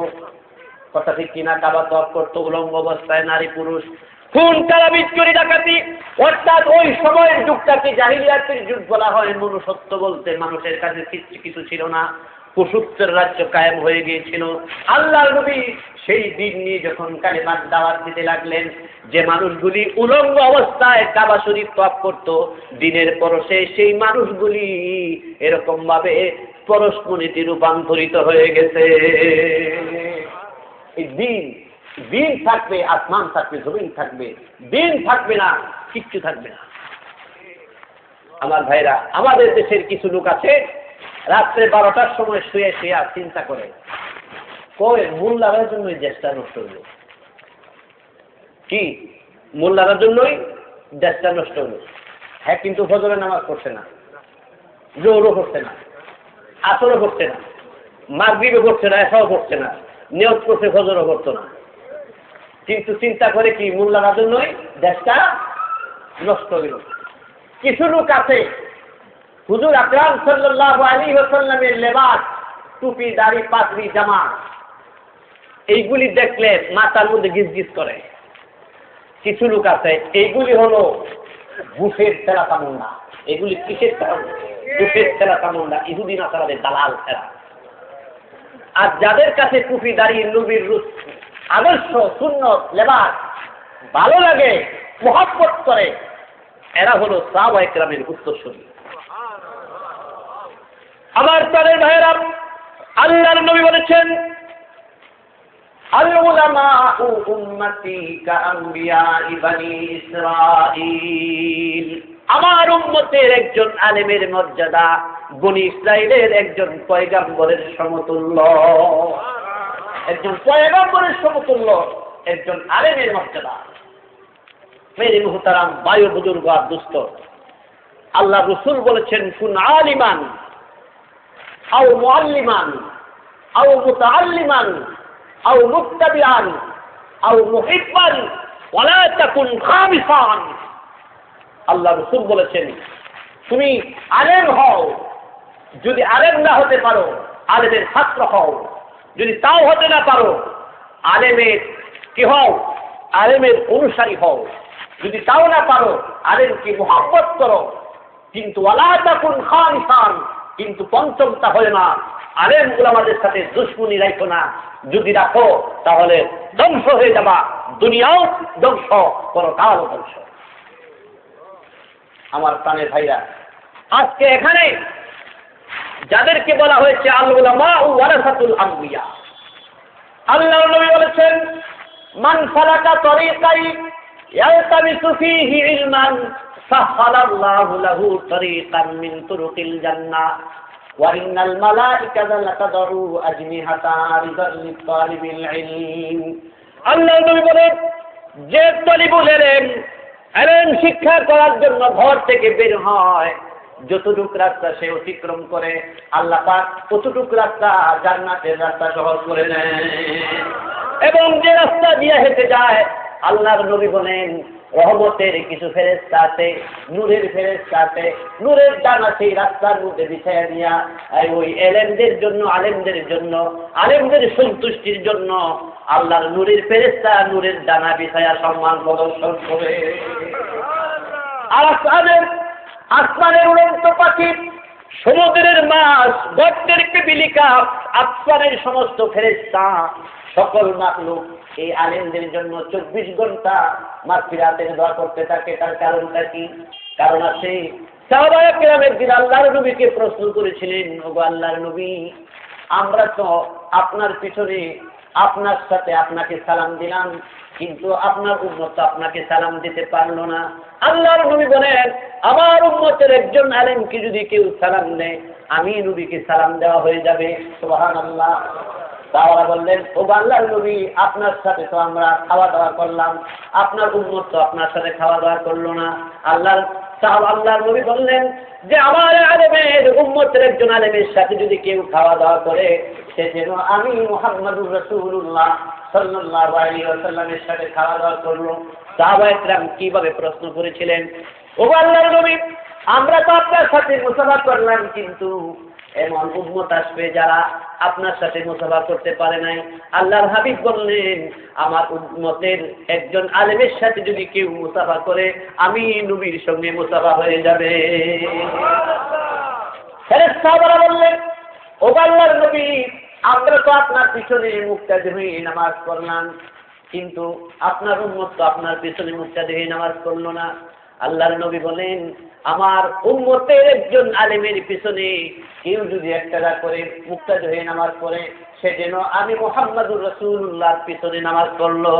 কথা ঠিক কিনা? কাবা তওয়াফ করত উলঙ্গ অবস্থায়, নারী পুরুষ, খুন খারাপি চুরি ডাকাতি। অর্থাৎ ওই সময়ের যুগটাকে জাহিলিয়াতের যুগ বলা হয়। মনুষ্যত্ব বলতে মানুষের কাছে কিছু ছিল না, পশুত্বের রাজ্য কায়েম হয়ে গিয়েছিল। আল্লাহর নবী সেই দিন নিয়ে যখন কালেমার দাওয়াত দিতে লাগলেন, যে মানুষগুলি উলঙ্গ অবস্থায় কাবা শরীফ তওয়াফ করত, দিনের পরশে সেই মানুষগুলি এরকম ভাবে পরশমণিতে রূপান্তরিত হয়ে গেছে। এই দিন থাকবে, আসমান থাকবে, জমিন থাকবে। দিন থাকবে না, কিচ্ছু থাকবে না। আমার ভাইরা, আমাদের দেশের কিছু লোক আছে রাত্রে 12টার সময় শুয়ে শুয়ে চিন্তা করে, কই মোল্লার জন্যই দেশটা নষ্ট হলো। কি মোল্লার জন্যই দেশটা নষ্ট হলো? হ্যাঁ, কিন্তু ফজরের নামাজ পড়ছে না, জোহরও পড়ছে না, আসরও পড়ছে না, মাগরিবও পড়ছে না, এশাও পড়ছে না, নিয়ত করছে ফজরও পড়তো না, কিন্তু চিন্তা করে কি মোল্লার জন্যই দেশটা নষ্ট হইল। কিছু লোক আছে হুজুর আকরাম সাল্লাল্লাহু আলাইহি ওয়াসাল্লামের লেবাস, টুপি, দাড়ি, পাগড়ি, জামা, এইগুলি দেখলে মাথার মধ্যে গিজগিজ করে। কিছু লোক আছে এইগুলি হলো বুফের ছেঁড়া তামুন্ডা। এগুলি কিসের বুফের ছেঁড়া তামুন্ডা? ইহুদি নাসারাদের দালাল ছেঁড়া। আর যাদের কাছে টুপি, দাড়ি, নবীর আদর্শ, সুন্নত, লেবাস ভালো লাগে, মহব্বত করে, এরা হলো সাহাবায়ে কেরামের উত্তরসূরি। আমার প্রাণের ভাইয়েরা, আল্লাহর নবী বলেছেন, আল উলামাউ উম্মতি কাআম্বিয়াই বনি ইসরাঈল। আমার উম্মতের একজন আলেমের মর্যাদা বনি ইসরাইলের একজন পয়গম্বরের সমতুল্য। একজন পয়গম্বরের সমতুল্য একজন আলেমের মর্যাদা। মেরে মুহতারাম বায়ু বুজুর্গ আর দুস্থ, আল্লাহ রাসূল বলেছেন, কুন আলিমান আও মুআল্লিমান আও মুতাআল্লিমান আও মুত্তাবিআন আও মুহিব্বান ওয়ালা তাকুন খামিসান। আল্লাহ রাসূল বলেছেন, তুমি আলেম হও, যদি আলেম না হতে পারো আলেমের ছাত্র হও, যদি তাও হতে না পারো আলেমের কি হও? আলেমের অনুসারী হও, যদি তাও না পারো আলেমকে মুহাব্বত করো, কিন্তু ওয়ালা তাকুন খামিসান, কিন্তু পঞ্চমটা হয় না, আলেম উলামাদের সাথে দুশমনি রাখো না। যদি রাখো তাহলে ধ্বংস হয়ে যাবা, দুনিয়াও ধ্বংস, পরকালও ধ্বংস। আমার প্রাণের ভাইরা, আজকে এখানে যাদেরকে বলা হয়েছে আল উলামা ওয়ারাসাতুল আমবিয়া, আল্লাহর নবী বলেছেন, মান সালাকা তরিকাই ইয়ালতামিসু ফীহি ইলমান সাহহালাল্লাহু লাহু তরিকান মিন তুরুকিল জান্নাহ ওয়া ইন্নাল মালাইকাতা লাতাদউ আজনিহাতা রিদাল লিতালিবিল ইলম। আল্লাহর নবী বলেন, যে তলিবুল ইলম শিক্ষা করার জন্য ঘর থেকে বের হয়, যতটুক রাস্তা সে অতিক্রম করে আল্লাহ পাক ততটুক রাস্তা জান্নাতের রাস্তা সহজ করে নেন। এবং যে রাস্তা দিয়ে হেঁটে যায় আল্লাহর নবী বলেন, রহমতের কিছু ফেরেশতা আছে, নূরের ফেরেশতা আছে, নূরের ডানা সেই রাস্তার মধ্যে বিছায়া দিয়া ওই এলেমদের জন্য, আলেমদের সন্তুষ্টির জন্য আল্লাহর নূরের ফেরেশতা নূরের ডানা বিছায়া সম্মান প্রদর্শন করে। আর আসমানের উড়ন্ত পাখি, সমুদ্রের মাছ, গর্তের পিপিলিকা, আসমানের সমস্ত ফেরেশতা, সকল মাখলুক এই আলেমদের জন্য 24 ঘন্টা মাগফিরাতের দোয়া করতে থাকে। তার কারণটা কি? কারণ আছে, সাহাবায়ে কেরাম একদিন আল্লাহর নবীকে প্রশ্ন করেছিলেন, ওগো আল্লাহর নবী, আমরা তো আপনার পিছনে আপনার সাথে আপনাকে সালাম দিলাম, কিন্তু আপনার উম্মত তো আপনাকে সালাম দিতে পারলো না। আল্লাহর নবী বলেন, আমার উম্মতের একজন আলেমকে যদি কেউ সালাম দেয়, আমি নবীকে সালাম দেওয়া হয়ে যাবে। সুবহানাল্লাহ। তারা বললেন, ও আল্লাহর নবী, আপনার সাথে তো আমরা খাওয়া দাওয়া করলাম, আপনার উম্মত তো আপনার সাথে খাওয়া দাওয়া করলো না। আল্লাহর নবী বললেন যে আমার আলেমের উম্মতের একজন আলেমের সাথে যদি কেউ খাওয়া দাওয়া করে, সে যেন আমি মুহাম্মদুর রাসূলুল্লাহ সাল্লাল্লাহু আলাইহি ওয়াসাল্লামের সাথে খাওয়া দাওয়া করলো। সাহাবায়ে কেরাম কিভাবে প্রশ্ন করেছিলেন, ও আল্লাহর নবী, আমরা তো আপনার সাথে মুসাফা করলাম, কিন্তু এমন উম্মত আসবে যারা আপনার সাথে মুসাফা করতে পারে নাই। আল্লাহর হাবিব বললেন, আমার উম্মতের একজন আলেমের সাথে যদি কেউ মুসাফা করে, আমি নবীর সঙ্গে মুসাফা হয়ে যাবে। ফেরেশতারা বললেন, ও আল্লাহর নবী, আমরা তো আপনার পিছনে মুক্তাদি হয়ে নামাজ পড়লাম, কিন্তু আপনার উম্মত তো আপনার পিছনে মুক্তাদি হয়ে নামাজ পড়লো না। আল্লাহর নবী বলেন, আমার উম্মতের একজন আলেমের পিছনে কেউ যদি একটা করে মুক্তাদি হয়ে নামাজ পড়ে, সে যেন আমি মুহাম্মদুর রাসূলুল্লাহর পিছনে নামাজ পড়লো।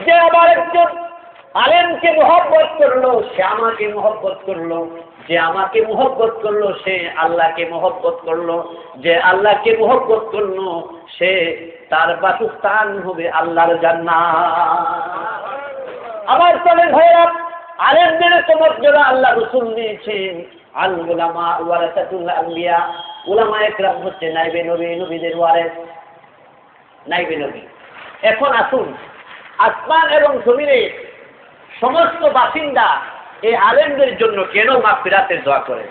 যে আবার একজন আলেমকে মহব্বত করলো, সে আমাকে মহব্বত করলো। যে আমাকে মহব্বত করলো, সে আল্লাহকে মহব্বত করলো। যে আল্লাহকে মহব্বত করলো, সে তার বাসস্থান হবে আল্লাহর জান্নাত। আমার সামনে ভাইরা, আলেমদের মর্যাদা আল্লাহ রাসূল দিয়েছেন। আল উলামা ওয়ারাসাতুল আম্বিয়া, উলামায়ে কেরাম হচ্ছে নাইবে নবী, নবীদের ওয়ারিস, নাইবে নবী। এখন আসুন, আসমান এবং জমিনের সমস্ত বাসিন্দা এই আলেমদের জন্য কেন মাগফিরাতের দোয়া করে?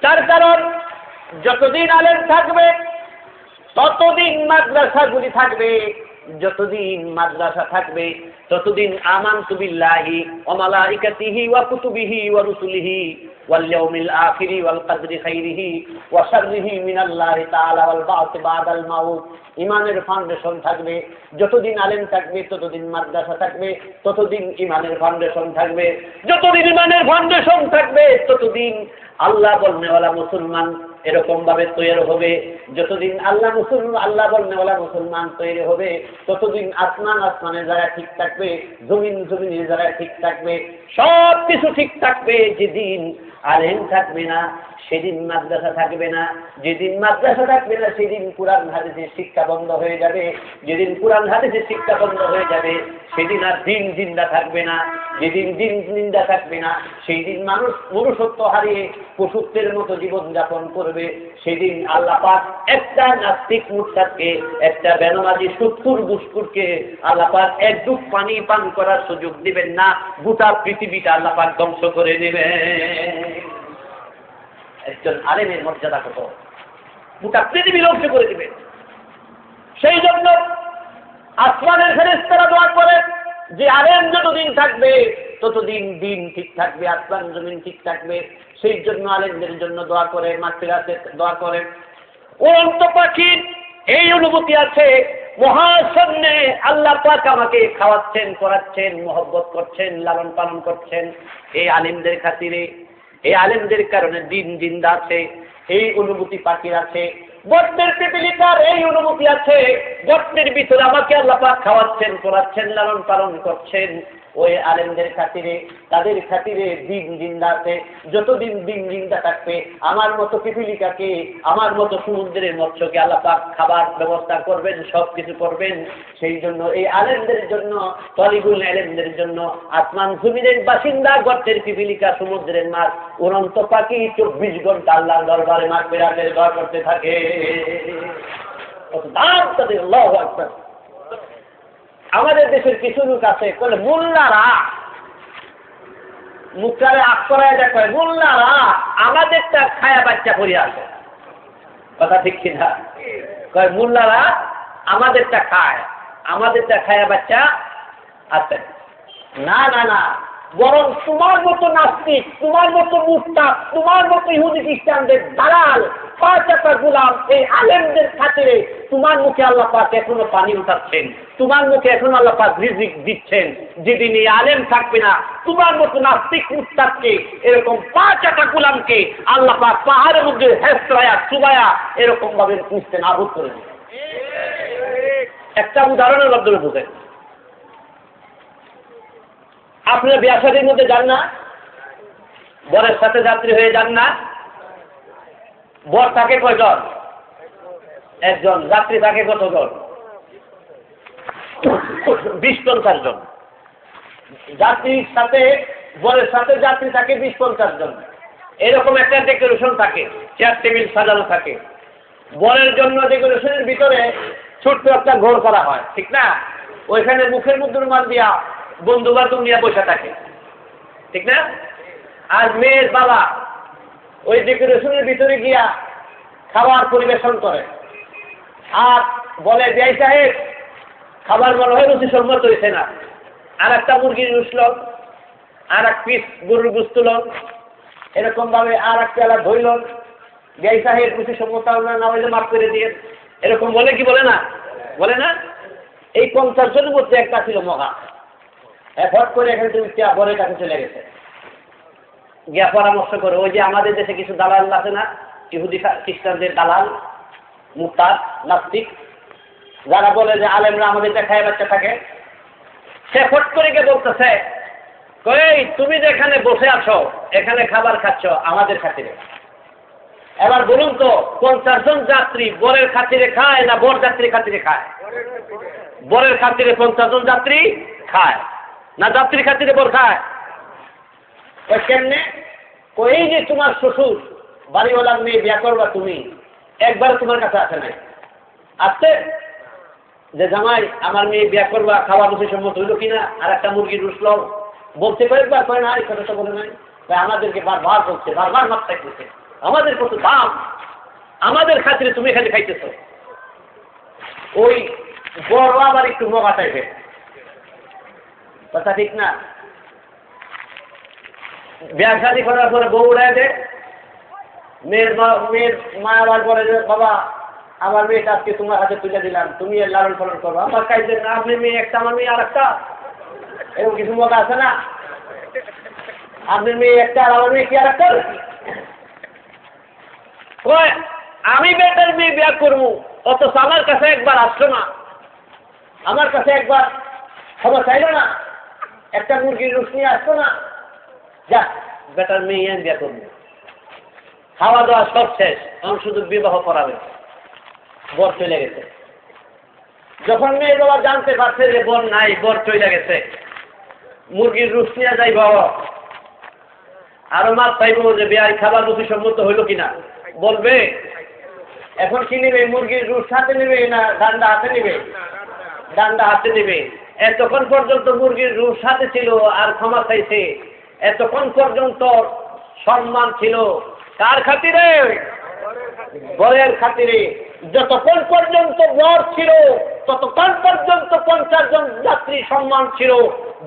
তার কারণ, যতদিন আলেম থাকবে ততদিন মাদ্রাসাগুলি থাকবে, যতদিন মাদ্রাসা থাকবে ততদিন আমানতু বিল্লাহি ওয়া মালাইকাতিহি ওয়া কুতুবিহি ওয়া রুসুলিহি ওয়াল ইয়াউমিল আখিরি ওয়াল কদরি খাইরিহি ওয়া শাররিহি মিনাল্লাহি তাআলা ওয়াল বা'থ বা'দাল মাউত। ইমানের ফাউন্ডেশন থাকবে, যতদিন আলেম থাকবে ততদিন মাদ্রাসা থাকবে, ততদিন ইমানের ফাউন্ডেশন থাকবে, যতদিন ইমানের ফাউন্ডেশন থাকবে ততদিন আল্লাহ বলনেওয়ালা মুসলমান এরকম ভাবে তৈরি হবে। যতদিন আল্লাহ বলনেওয়ালা মুসলমান তৈরি হবে, ততদিন আসমানের জায়গা ঠিক থাকবে, জমিনের জায়গা ঠিক থাকবে, সব কিছু ঠিক থাকবে। যেদিন আলেম থাকবে না সেদিন মাদ্রাসা থাকবে না, যেদিন মাদ্রাসা থাকবে না সেদিন কুরআন হাদিসের শিক্ষা বন্ধ হয়ে যাবে, যেদিন কুরআন হাদিসের শিক্ষা বন্ধ হয়ে যাবে সেদিন আর দিন জিন্দা থাকবে না, যেদিন দিন জিন্দা থাকবে না সেই দিন মানুষ মনুষ্যত্ব হারিয়ে পশুত্বের মতো জীবন যাপন করবে। সেদিন আল্লাহ পাক একটা নাস্তিক মুরতাদকে, একটা বেনামাজি সুৎখুর ঘুষখোরকে আল্লাহ পাক এক ডুব পানি পান করার সুযোগ দিবেন না, গোটা পৃথিবীটা আল্লাহ পাক ধ্বংস করে দিবেন। একজন আলেমের মর্যাদা কত, গোটা পৃথিবী ধ্বংস করে দিবেন। সেই জন্য আসমানের ফেরেশতারা দোয়া করে যে আলেম যতদিন থাকবে ততদিন দিন ঠিক থাকবে, আসমান জমিন ঠিক থাকবে। সেই জন্য আলেমদের জন্য দোয়া করে, মাগফিরাতের দোয়া করে। উড়ন্ত পাখির এই অনুভূতি আছে, মহাশূন্যে আল্লাহ পাক আমাকে খাওয়াচ্ছেন, পড়াচ্ছেন, মহব্বত করছেন, লালন পালন করছেন এই আলেমদের খাতিরে। এই আলেমদের কারণে দিন জিন্দা আছে, এই অনুভূতি পাখির আছে। গর্তের পিপিলিকার এই অনুভূতি আছে, গর্তের ভিতরে আমাকে আল্লাহ পাক খাওয়াচ্ছেন, পড়াচ্ছেন, লালন পালন করছেন। ওই আলেমদের খাতিরে, তাদের খাতিরে দিন জিন্দা আছে। যতদিন দিন জিন্দা থাকবে আমার মতো পিপিলিকাকে, আমার মতো সমুদ্রের মৎস্যকে আল্লাহ পাক খাবার ব্যবস্থা করবেন, সব কিছু করবেন। সেই জন্য এই আলেমদের জন্য, তলিবুল আলেমদের জন্য আসমান জমিনের বাসিন্দা, গর্তের পিপিলিকা, সমুদ্রের মাছ, উড়ন্ত পাখি 24 ঘন্টা আল্লাহর দরবারে মাগফিরাতের দোয়া করতে থাকে। কত দাম তাদের, আল্লাহু আকবার। আমাদের দেশের কিছু লোক আছে বলে মোল্লারা মুখটারে আগ করায় দেখো মোল্লারা আমাদেরটা খায়া বাচ্চা পড়িয়া আছে। কথা ঠিক কিনা? কয় মোল্লারা আমাদেরটা খায়, আমাদেরটা খায়া বাচ্চা আছে। না না না, বরং তোমার মতো নাস্তিক, তোমার মতো মুস্তাক, তোমার মতো ইহুদি খ্রিস্টানদের দালাল, পাঁচটা গোলাম, এই আলেমদের খাতিরে তোমার মুখে আল্লাহ পাক এখনো পানি উঠাচ্ছেন, তোমার মুখে এখনো আল্লাহ পাক রিজিক দিচ্ছেন। যেদিন এই আলেম থাকবে না, তোমার মতো নাস্তিক মুস্তাককে, এরকম পাঁচটা গোলামকে আল্লাহ পাক পাহাড়ের মধ্যে হেসরায়া চুবায়া এরকম ভাবে পুষতে নাবুদ করে দেবে। একটা উদাহরণের মাধ্যমে বোঝেন। আপনার বিয়া শাদীর মধ্যে যান না, বরের সাথে যাত্রী হয়ে যান না, বর থাকে কয়জন? একজন। যাত্রী থাকে কতজন? 20-50 জন। যাত্রীর সাথে বরের সাথে যাত্রী থাকে 20-50 জন। এরকম একটা ডেকোরেশন থাকে, চেয়ার টেবিল সাজানো থাকে। বরের জন্য ডেকোরেশনের ভিতরে ছোট্ট একটা ঘর করা হয়, ঠিক না? ওইখানে মুখের মধ্যে রুমাল দিয়া বন্ধু বান্ধব নিয়ে বসে থাকে, ঠিক না? আর মেয়ের বাবা ওই ডেকোরেশনের ভিতরে গিয়া খাবার পরিবেশন করে আর বলে, বিআই সাহেব খাবার মনে হয় রুচি সম্মত হয়েছে না, আর একটা মুরগির রুসল, আর এক পিস গরুর গুস্তল, এরকম ভাবে আর এক পেলা ধইল, বিআই সাহেব রুচি সম্মত না হইলে মাফ করে দিয়ে, এরকম বলে কি বলে না? বলে না? এই 50 জনের মধ্যে একটা ছিল মহা এফোর্ট করে এখানে তুমি বরের কাছে চলে গেছে, গিয়া পরামর্শ করে। ওই যে আমাদের দেশে কিছু দালাল আছে না, ইহুদি খ্রিস্টানদের দালাল, মুক্তার, নাস্তিক, যারা বলে যে আলেমরা আমাদের দেখায় বাচ্চা থাকে, সে ফট করে গিয়ে বলতেছে, কই তুমি যে এখানে বসে আছো, এখানে খাবার খাচ্ছ আমাদের খাতিরে। এবার বলুন তো 50 জন যাত্রী বরের খাতিরে খায় না বর যাত্রীর খাতিরে খায়? বরের খাতিরে 50 জন যাত্রী খায় না যাত্রীর খাতিরে বর খায়? ওই কেমনে? ওই যে তোমার শ্বশুর বাড়িওয়ালার মেয়ে বিয়া করবা তুমি, একবার তোমার কাছে আসে নাই? আসছে যে জামাই আমার মেয়ে বিয়া করবা, খাওয়া বসে সম্মত হইল কিনা, আর একটা মুরগির রুসল বলতে কয়েকবার, কয় না এই কথাটা বলে নাই, আমাদেরকে বারবার বলছে, বারবার মাত্রায় করছে, আমাদের কত দাম, আমাদের খাতিরে তুমি এখানে খাইতেছ। ওই বড় আবার একটু মগা টাইপের, কথা ঠিক না? বিয়া শাদী করার পরে বউ উড়াই দেয়, মেয়ের মা আবার বলে যে বাবা আমার মেয়েটা আজকে তোমার হাতে তুলে দিলাম, তুমি এর লালন পালন করবো। আমার কাছে না, আপনি মেয়ে একটা, আমার মেয়ে আর একটা, এরকম কিছু মজা আছে না? আপনার মেয়ে একটা আর আমার মেয়ে কি আর একটা? আমি বেটার মেয়ে বিয়া করবো, অথচ আমার কাছে একবার আসলো না, আমার কাছে একবার খবর চাইলো না, একটা মুরগির রুস নিয়ে আসতো না। যা বেটার মেয়ে বিয়া করবো, খাওয়া দাওয়া সব শেষ, এখন শুধু বিবাহ করাবে। বর চলে গেছে। যখন মেয়ে বাবা জানতে পারছে যে বর নাই, বর চলে গেছে, মুরগির রুস নিয়ে যাই বাবা, আরো মাছ চাইব যে বিয়ার খাবার রুচি সম্মত হইল কিনা, বলবে এখন কি নেবে? মুরগির রুস হাতে নেবে না ডান্ডা হাতে নেবে? ডান্ডা হাতে নেবে। এতক্ষণ পর্যন্ত মুরগির রুস হাতে ছিল আর ক্ষমা চাইছে, এতক্ষণ পর্যন্ত সম্মান ছিল কার খাতিরে? বরের খাতিরে। যতক্ষণ পর্যন্ত বর ছিল ততক্ষণ পর্যন্ত 50 জন যাত্রী সম্মান ছিল।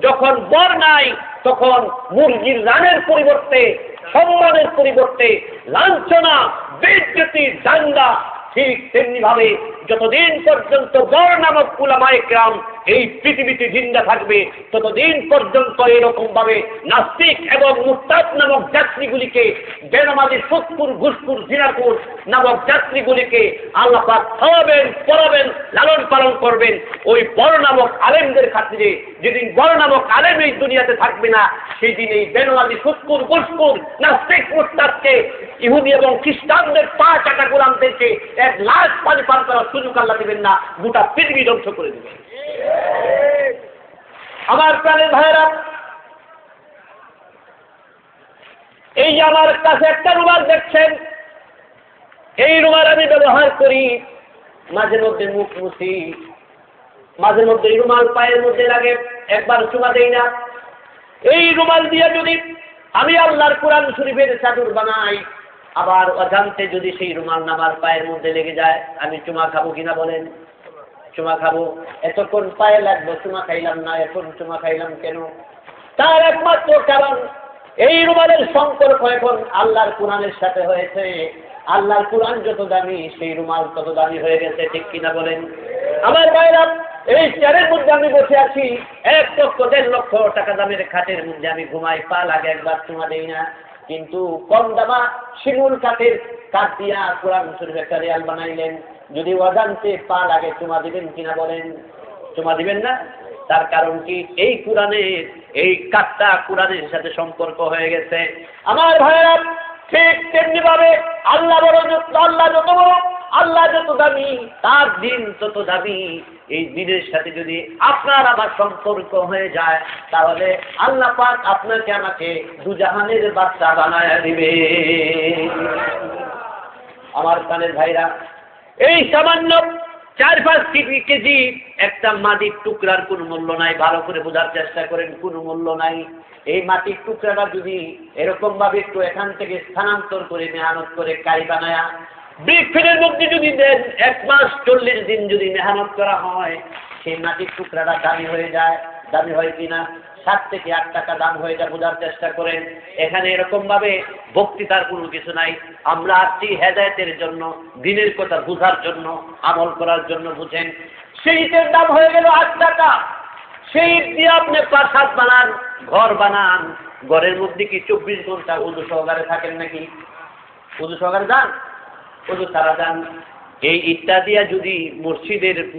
যখন বর নাই তখন মুরগির রানের পরিবর্তে, সম্মানের পরিবর্তে লাঞ্ছনা, বেইজ্জতি, দাঙ্গা। ঠিক তেমনি ভাবে যতদিন পর্যন্ত বর নামক উলামায়ে কেরাম এই পৃথিবীতে জিন্দা থাকবে, ততদিন পর্যন্ত এরকম ভাবে নাস্তিক এবং মুরতাদ নামক যাত্রীগুলিকে, বেনামাজি, সুদখোর, ঘুষখোর, জিনাখোর নামক যাত্রীগুলিকে আল্লাহ পাক খাওয়াবেন, পড়াবেন, লালন পালন করবেন ওই বড় নামক আলেমদের খাতিরে। যেদিন বড় নামক আলেম এই দুনিয়াতে থাকবে না, সেই দিন এই বেনামাজি, সুদখোর, ঘুষখোর, নাস্তিক, মুরতাদকে, ইহুদি এবং খ্রিস্টানদের পা চাটা গোলামদেরকে এক লাশ পানি পান করার সুযোগ আল্লাহ দেবেন না, গোটা পৃথিবী ধ্বংস করে দেবেন। আমার প্রাণের ভাইয়েরা, এই যে আমার কাছে একটা রুমাল দেখছেন, এই রুমাল আমি ব্যবহার করি, মাঝে মধ্যে মুখ মুছি, মাঝে মধ্যে রুমাল পায়ের মধ্যে লাগে, একবার চুমা দেই না। এই রুমাল দিয়ে যদি আমি আল্লাহর কোরআন শরীফের চাদর বানাই, আবার অজান্তে যদি সেই রুমাল আমার পায়ের মধ্যে লেগে যায়, আমি চুমা খাবো কিনা বলেন? চুমা খাবো। এতক্ষণ পায়ে লাগবে, চুমা খাইলাম না, এখন চুমা খাইলাম কেন? তার একমাত্র কারণ এই রুমালের সম্পর্ক এখন আল্লাহর কোরআনের সাথে হয়েছে। আল্লাহর কোরআন যত দামি, সেই রুমাল তত দামি হয়ে গেছে, ঠিক কিনা বলেন? আমার ভাইরা, এই চেয়ারের মধ্যে আমি বসে আছি, 1-1.5 লক্ষ টাকা দামের খাটের মধ্যে আমি ঘুমাই, পা লাগে, একবার চুমা দেই না। কিন্তু কম দামা শিমুল কাঠ দিয়া কোরআন শরীফ একটা রিয়াল বানাইলেন, যদি অজান্তে পা লাগে চুমা দিবেন কিনা বলেন? চুমা দিবেন না। তার কারণ কি? এই কোরআনের, এই কাঠটা কোরআনের সাথে সম্পর্ক হয়ে গেছে। আমার ভাইরা, ঠিক তেমনি ভাবে আল্লাহ যত বড়, আল্লাহ যত দামি, তার দিন তত দামি। এই দিনের সাথে যদি আপনার আবার সম্পর্ক হয়ে যায়, তাহলে আল্লাহ পাক আপনাকে আমাকে দুজাহানের বাচ্চা বানায় দিবে। আমার কানের ভাইরা, এই সামান্য 4-5 কেজি একটা মাটির টুকরার কোনো মূল্য নাই। ভালো করে বোঝার চেষ্টা করেন, কোনো মূল্য নাই। এই মাটির টুকরাটা যদি এরকম ভাবে একটু এখান থেকে স্থানান্তর করে মেহনত করে কাই বানায়া বৃক্ষের মধ্যে যদি দেন, 1 মাস 40 দিন যদি মেহনত করা হয়, সেই মাটির টুকরাটা দামি হয়ে যায়। দামি হয় কিনা? 7 থেকে 8 টাকা দাম হয়ে যায়। বোঝার চেষ্টা করেন। এখানে এরকম ভাবে বক্তৃতার কোনো কিছু নাই। আমরা আসছি হেদায়েতের জন্য, দিনের কথা বোঝার জন্য, আমল করার জন্য। বুঝেন, সেই ইটের দাম হয়ে গেল 8 টাকা। সেই ইট দিয়ে আপনি প্রাসাদ বানান, ঘর বানান। ঘরের মধ্যে কি 24 ঘন্টা ওযু সহকারে থাকেন নাকি? ওযু সহকারে যান? ওযু ছাড়া যান? এই ইটটা দিয়া যদি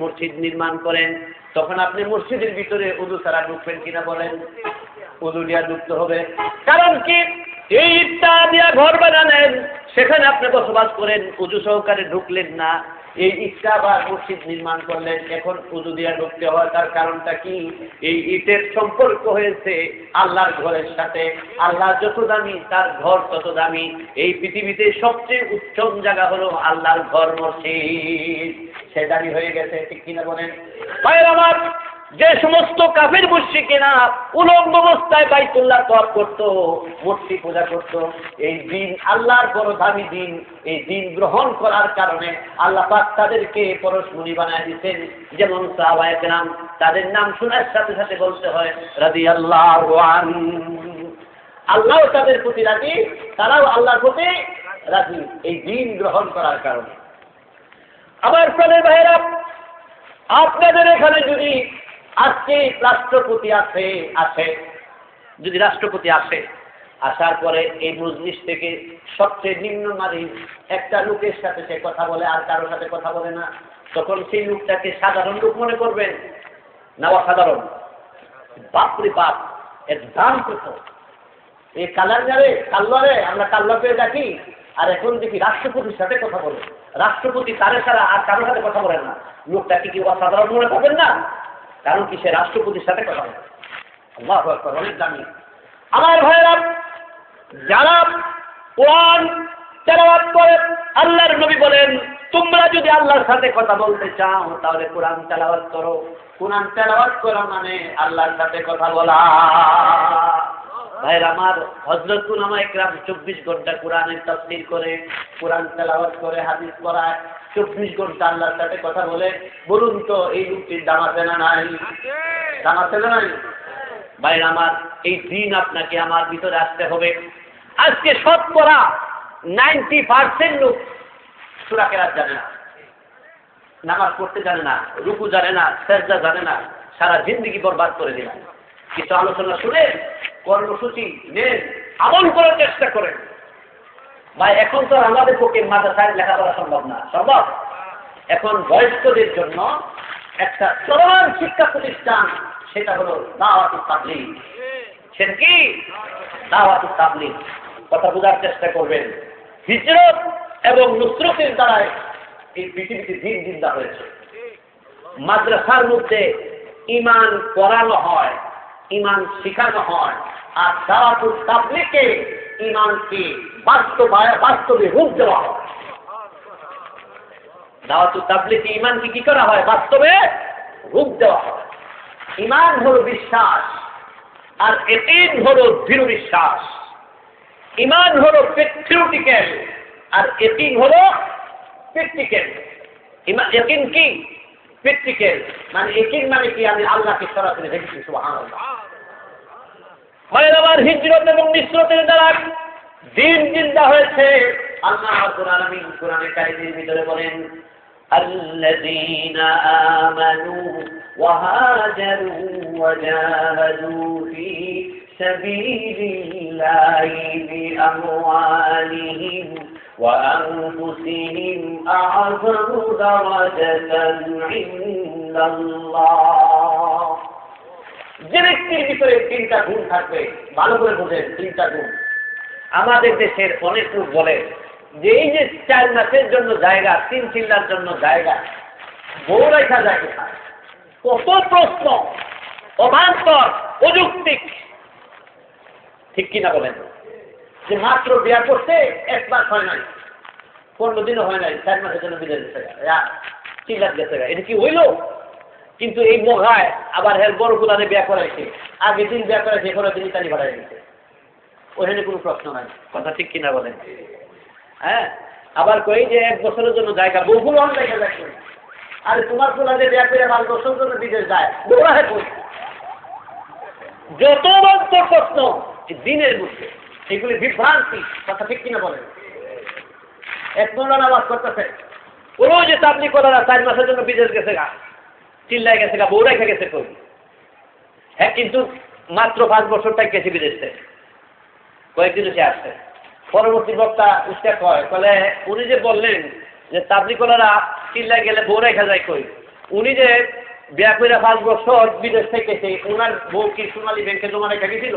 মসজিদ নির্মাণ করেন, তখন আপনি মসজিদের ভিতরে ওযু ছাড়া ঢুকবেন কিনা বলেন? ওযু দিয়া ঢুকতে হবে। কারণ কি? এই ইটটা দিয়া ঘর বানালেন, সেখানে আপনি বসবাস করেন, ওযু সহকারে ঢুকলেন না। এই ইটটা আবার মসজিদ নির্মাণ করলেন, এখন ওযু দিয়া ঢুকতে হয়। তার কারণটা কি? এই ইটের সম্পর্ক হয়েছে আল্লাহর ঘরের সাথে। আল্লাহ যত দামি, তার ঘর তত দামি। এই পৃথিবীতে সবচেয়ে উত্তম জায়গা হলো আল্লাহর ঘর, মসজিদ। সে দামি হয়ে গেছে, ঠিক কিনা বলেন? ভাইরা আমার, যে সমস্ত কাফের মুশরিকেরা উলঙ্গ অবস্থায় বাইতুল্লাহ তওয়াফ করত, মূর্তি পূজা করত, এই দিন আল্লাহর বড় দামি দিন। এই দিন গ্রহণ করার কারণে আল্লাহ পাক তাদেরকে পরশমণি বানায় দিয়েছেন। যেমন সাহাবায়ে কেরাম, তাদের নাম শোনার সাথে সাথে বলতে হয় রাদিয়াল্লাহু আনহু। আল্লাহ তাদের প্রতি রাজি, তারাও আল্লাহর প্রতি রাজি, এই দিন গ্রহণ করার কারণে। আমার প্রাণের ভাইয়েরা, আপনাদের এখানে যদি আজকে রাষ্ট্রপতি আসে, যদি রাষ্ট্রপতি আসে, আসার পরে এই মজলিস থেকে সবচেয়ে নিম্নমানের একটা লোকের সাথে সে কথা বলে, আর কারোর সাথে কথা বলে না, তখন সেই লোকটাকে সাধারণ লোক মনে করবেন না অসাধারণ? বাপরে বাপ, এর দাম কত! এই কাল্লারে আমরা কাল্লা পেয়ে দেখি, আর এখন দেখি রাষ্ট্রপতির সাথে কথা বলে। রাষ্ট্রপতি তারে ছাড়া আর কারোর সাথে কথা বলেন না। লোকটাকে কি অসাধারণ মনে করবেন না? কারণ কি? সে রাষ্ট্রপতির সাথে কথা বলে। আল্লাহু আকবার, অনেক দামি। আমার ভাইয়েরা, যারা কোরআন তেলাওয়াত করে, আল্লাহর নবী বলেন, তোমরা যদি আল্লাহর সাথে কথা বলতে চাও, তাহলে কোরআন তেলাওয়াত করো। কোরআন তেলাওয়াত করা মানে আল্লাহর সাথে কথা বলা। ভাইয়েরা আমার, হযরত উলামায়ে কেরাম 24 ঘন্টা কোরআনের তাফসীর করে, কোরআন তেলাওয়াত করে, হাদিস পড়ায়, 24 ঘন্টা আল্লাহর সাথে কথা বলে। বলুন তো, এই লোকটির দাম আছে না নাই? দাম আছে না নাই? ভাইয়েরা আমার, এই দিন আপনাকে আমার ভিতরে আসতে হবে। আজকে শতকরা 90% লোক সূরা কেরাত জানে না, নামাজ পড়তে জানে না, রুকু জানে না, সেজদা জানে না, সারা জিন্দগি বরবাদ করে দিলেন। কিছু আলোচনা শুনে কর্মসূচি নেন, আমল করার চেষ্টা করেন। ভাই, এখন তো আমাদের পক্ষে মাদ্রাসায় লেখাপড়া সম্ভব না। সম্ভব? এখন বয়স্কদের জন্য একটা চলমান শিক্ষা প্রতিষ্ঠান, সেটা হলো দাওয়াতুত তাবলীগ। সেটা কি? দাওয়াতুত তাবলীগ। কথা বোঝার চেষ্টা করবেন। হিজরত এবং নুসরতের দ্বারাই এই পৃথিবীতে দিন জিন্দা হয়েছে। মাদ্রাসার মধ্যে ঈমান পড়ানো হয়, ঈমান শেখানো হয়, আর দাওয়াতুত তাবলীগে ঈমানকে বাস্তবে রূপ দেওয়া হয়। দাওয়াতুত তাবলীগে ঈমানকে কি করা হয়? বাস্তবে রূপ দেওয়া হয়। ঈমান হলো বিশ্বাস, আর ইয়াকিন হলো দৃঢ় বিশ্বাস। ঈমান হলো প্র্যাকটিক্যাল, আর ইয়াকিন হলো প্র্যাকটিক্যাল। ইয়াকিন কি? প্র্যাকটিক্যাল। মানে ইয়াকিন মানে কি? আমি আল্লাহকে সরাসরি দেখছি। সুবহানাল্লাহ। আমার হিজরত এবং নিসরতের দ্বারা দিন জিন্দা হয়েছে। আল্লাহ রাব্বুল আলামিন কোরআনে কারীমের ভিতরে বলেন, আল্লাযীনা আমানু ওয়া হাজারু ওয়া জাহাদু ফি সাবিলিল্লাহি বিআমওয়ালিহিম ওয়া আনফুসিহিম আ'যামু দারাজাতান ইনদাল্লাহ। যে ব্যক্তির ভিতরে 3টা গুণ থাকবে, ভালো করে বোঝেন 3টা গুণ। আমাদের দেশের অনেক লোক বলে যে এই যে 4 মাসের জন্য জায়গা, 3 চিল্লার জন্য জায়গা, বউ রেখা যায় কোথায়? কত প্রশ্ন, অবান্তর, অযৌক্তিক। ঠিক কিনা বলেন? যে মাত্র বিয়া করতে 1 মাস হয় নাই, 15 দিনও হয় নাই, 4 মাসের জন্য বিদেশ গেছে, চিল্লার গেছে, এটা কি হইল? কিন্তু এই মহায় আবার হের বড় গুলানে বিয়া করাইছে, আগে দিন বিয়া করাইছে, এখনো দিন ইতালি বাড়াই গেছে, ওখানে কোনো প্রশ্ন নাই। কথা ঠিক কিনা বলেন? হ্যাঁ, আবার কই যে 1 বছরের জন্য জায়গা, বহুল অন জায়গা যাচ্ছে, আর তোমার গুলানে বিয়া করে 12 বছরের জন্য বিদেশ যায়, দৌড়া হয় কই? যত বছর প্রশ্ন দিনের মধ্যে, এগুলি বিভ্রান্তি। কথা ঠিক কিনা বলেন? এক মৌলানা আওয়াজ করতেছে, ওরও যে তাবলিগ করারা 4 মাসের জন্য বিদেশ গেছে গা, চিল্লাই গেছে গা, বউ রেখে গেছে কই? হ্যাঁ, কিন্তু মাত্র 5 বছরটাই গেছে বিদেশে, কয়েকদিন সে আসছে। পরবর্তী বক্তা উঠতে কলে উনি যে বললেন যে তাবলিগ করারা চিল্লাই গেলে বউ রেখা যায় কই, উনি যে বিয়া করে 5 বছর বিদেশ থেকেছে, ওনার বউ কি সোনালী ব্যাংকে জমা রেখে গেছিল?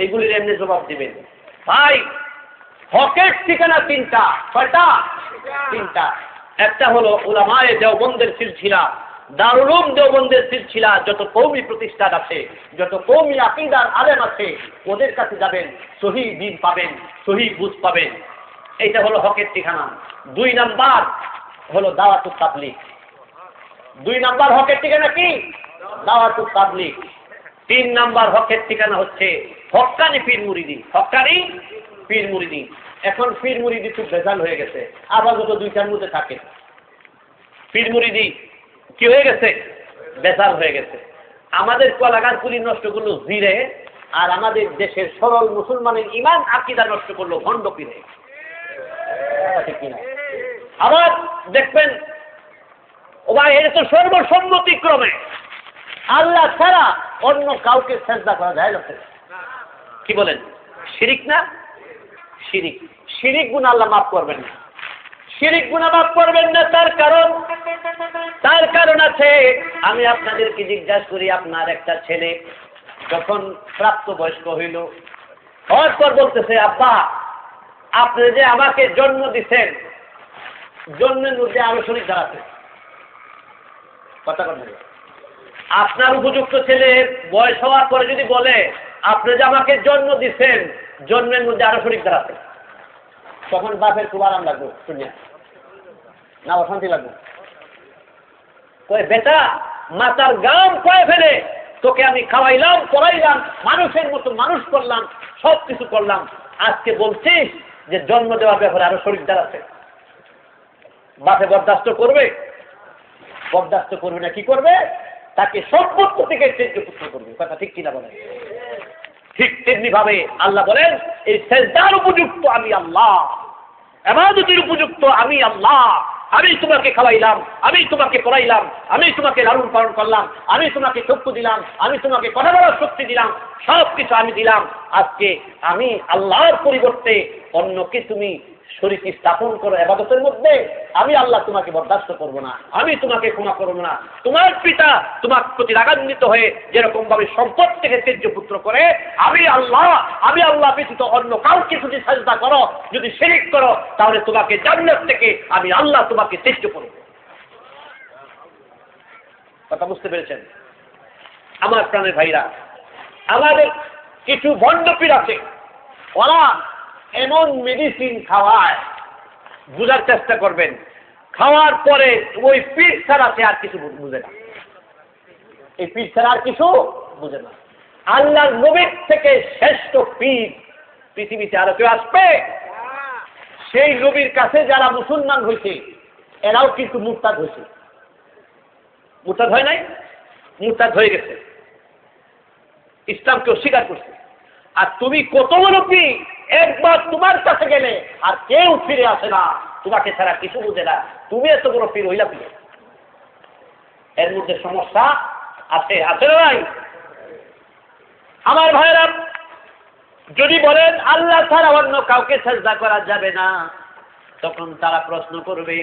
এইগুলির এমনি জবাব দিবেন। ভাই, হকের ঠিকানা 3টা। কয়টা? 3টা। একটা হলো উলামায়ে দেওবন্দের সিলসিলা, দারুল উলুম দেওবন্দের সিলসিলা। যত কওমি প্রতিষ্ঠান আছে, যত কওমি আকীদার আলেম আছে, ওদের কাছে যাবেন, সহিহ দ্বীন পাবেন, সহিহ বুঝ পাবেন। এইটা হলো হকের ঠিকানা। 2 নাম্বার হলো দাওয়াতুত তাবলীগ। 2 নাম্বার হকের ঠিকানা কি? দাওয়াতুত তাবলীগ। 3 নাম্বার হকের ঠিকানা হচ্ছে হক্কানি পীর মুরিদি। হক্কানি পীর মুরিদি। এখন পীর মুরিদি খুব ভেজাল হয়ে গেছে, আপাতত 2টার মধ্যে থাকে। পীর মুরিদি কি হয়ে গেছে? ভেজাল হয়ে গেছে। আমাদের কলাগাছগুলি নষ্ট করলো জিরে, আর আমাদের দেশের সরল মুসলমানের ঈমান আকীদা নষ্ট করলো ভণ্ড পীরে। ঠিক কিনা? আবার দেখবেন, ও ভাই, এটা তো সর্বসম্মতিক্রমে আল্লাহ ছাড়া অন্য কাউকে সিজদা করা যায় না। কি বলেন? শিরিক না? শিরিক। শিরিক গুনাহ আল্লাহ মাফ করবেন না। শিরিক গুনাহ মাফ করবেন না। তার কারণ আছে। আমি আপনাদেরকে জিজ্ঞাসা করি, আপনার একটা ছেলে যখন প্রাপ্তবয়স্ক হইল, হওয়ার পর বলতেছে, আব্বা, আপনি যে আমাকে জন্ম দিচ্ছেন, জন্মের মধ্যে আরো শরীর দাঁড়াচ্ছে। কথা কথা আপনার উপযুক্ত ছেলে বয়স হওয়ার পরে যদি বলে, আপনি যে আমাকে জন্ম দিচ্ছেন, জন্মের মধ্যে আরো শরীর দাঁড়াচ্ছে, তখন বাপের খুব আরাম লাগবে শুনিয়া, না অশান্তি লাগবে? কই, বেটা, মাতার গাম কয়ে ফেলে তোকে আমি খাওয়াইলাম, পড়াইলাম, মানুষের মতো মানুষ করলাম, সব কিছু করলাম, আজকে বলছিস যে জন্ম দেওয়ার ব্যাপারে আরো শরীর দাঁড়াচ্ছে। বাপে বরদাস্ত করবে? বরদাস্ত করবে না। কি করবে? তাকে সম্পত্তি থেকে ত্যাজ্যপুত্র করবে। কথা ঠিক কিনা বলেন? ঠিক তেমনি ভাবে আল্লাহ বলেন, এই সেজদার উপযুক্ত আমি আল্লাহ, ইবাদতের উপযুক্ত আমি আল্লাহ। আমি তোমাকে খাওয়াইলাম, আমি তোমাকে পড়াইলাম, আমি তোমাকে লালন পালন করলাম, আমি তোমাকে চক্ষু দিলাম, আমি তোমাকে কথা বলার শক্তি দিলাম, সব কিছু আমি দিলাম। আজকে আমি আল্লাহর পরিবর্তে অন্যকে তুমি শরীক স্থাপন করো ইবাদতের মধ্যে, আমি আল্লাহ তোমাকে বরদাস্ত করব না, আমি তোমাকে ক্ষমা করব না। তোমার পিতা তোমার প্রতি রাগান্বিত হয়ে যেরকম ভাবে সম্পদ থেকে ত্যাজ্যপুত্র করে, আমি আল্লাহ ব্যতীত অন্য কাউকে যদি সাজদা করো, যদি শিরিক করো, তাহলে তোমাকে জান্নাত থেকে আমি আল্লাহ তোমাকে ত্যাজ্য করব। কথা বুঝতে পেরেছেন? আমার প্রাণের ভাইরা, আমাদের কিছু ভণ্ডপীর আছে, ওরা এমন মেডিসিন খাওয়ায়, বুঝার চেষ্টা করবেন, খাওয়ার পরে ওই পীর ছাড়া সে আর কিছু বুঝে না। এই পীর ছাড়া আর কিছু বুঝে না। আল্লাহর নবীর থেকে শ্রেষ্ঠ পীর পৃথিবীতে আরো কেউ আসবে? সেই নবীর কাছে যারা মুসলমান হয়েছে এরাও কিন্তু মুরতাদ হয়েছে। মুরতাদ হয় নাই? মুরতাদ হয়ে গেছে, ইসলামকে অস্বীকার করছে। আর তুমি কত বড় পীর, একবার তোমার কাছে গেলে আর কেউ ফিরে আসে না, তোমাকে ছাড়া কিছু বুঝে না, তুমি এত বড় পীর হইলা পীর। এর মধ্যে সমস্যা আছে, আছে না নাই? আমার ভাইরা, যদি বলেন আল্লাহ ছাড়া অন্য কাউকে সেজদা করা যাবে না, তখন তারা প্রশ্ন করবে,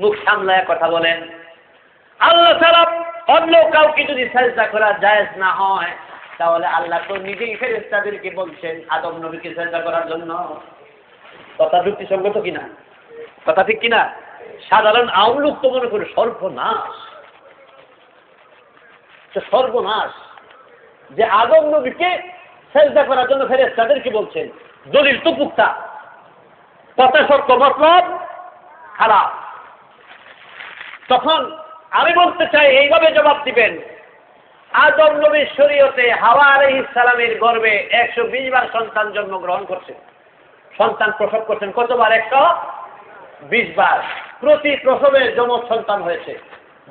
মুখ সামলায় কথা বলেন, আল্লাহ ছাড়া অন্য কাউকে যদি সেজদা করা জায়েজ না হয়, তাহলে আল্লাহ তো নিজেই ফেরেশতাদেরকে বলছেন আদম নবীকে সেজদা করার জন্য। কথা যুক্তিসঙ্গত কিনা? কথা ঠিক কিনা? সাধারণ আওয়ামী লোক তো মনে করে সর্বনাশ, সর্বনাশ যে আদম নবীকে সেজদা করার জন্য ফেরেশতাদেরকে বলছেন। দলিল তো পুক্তা, কথা সত্য, মতলব খারাপ। তখন আমি বলতে চাই, এইভাবে জবাব দিবেন, আদম নবীর শরীয়তে হাওয়া আলাইহিস সালামের গর্ভে 120 বার সন্তান জন্মগ্রহণ করছে, সন্তান প্রসব করছেন। কতবার? 120 বার। প্রতি প্রসবে যমজ সন্তান হয়েছে,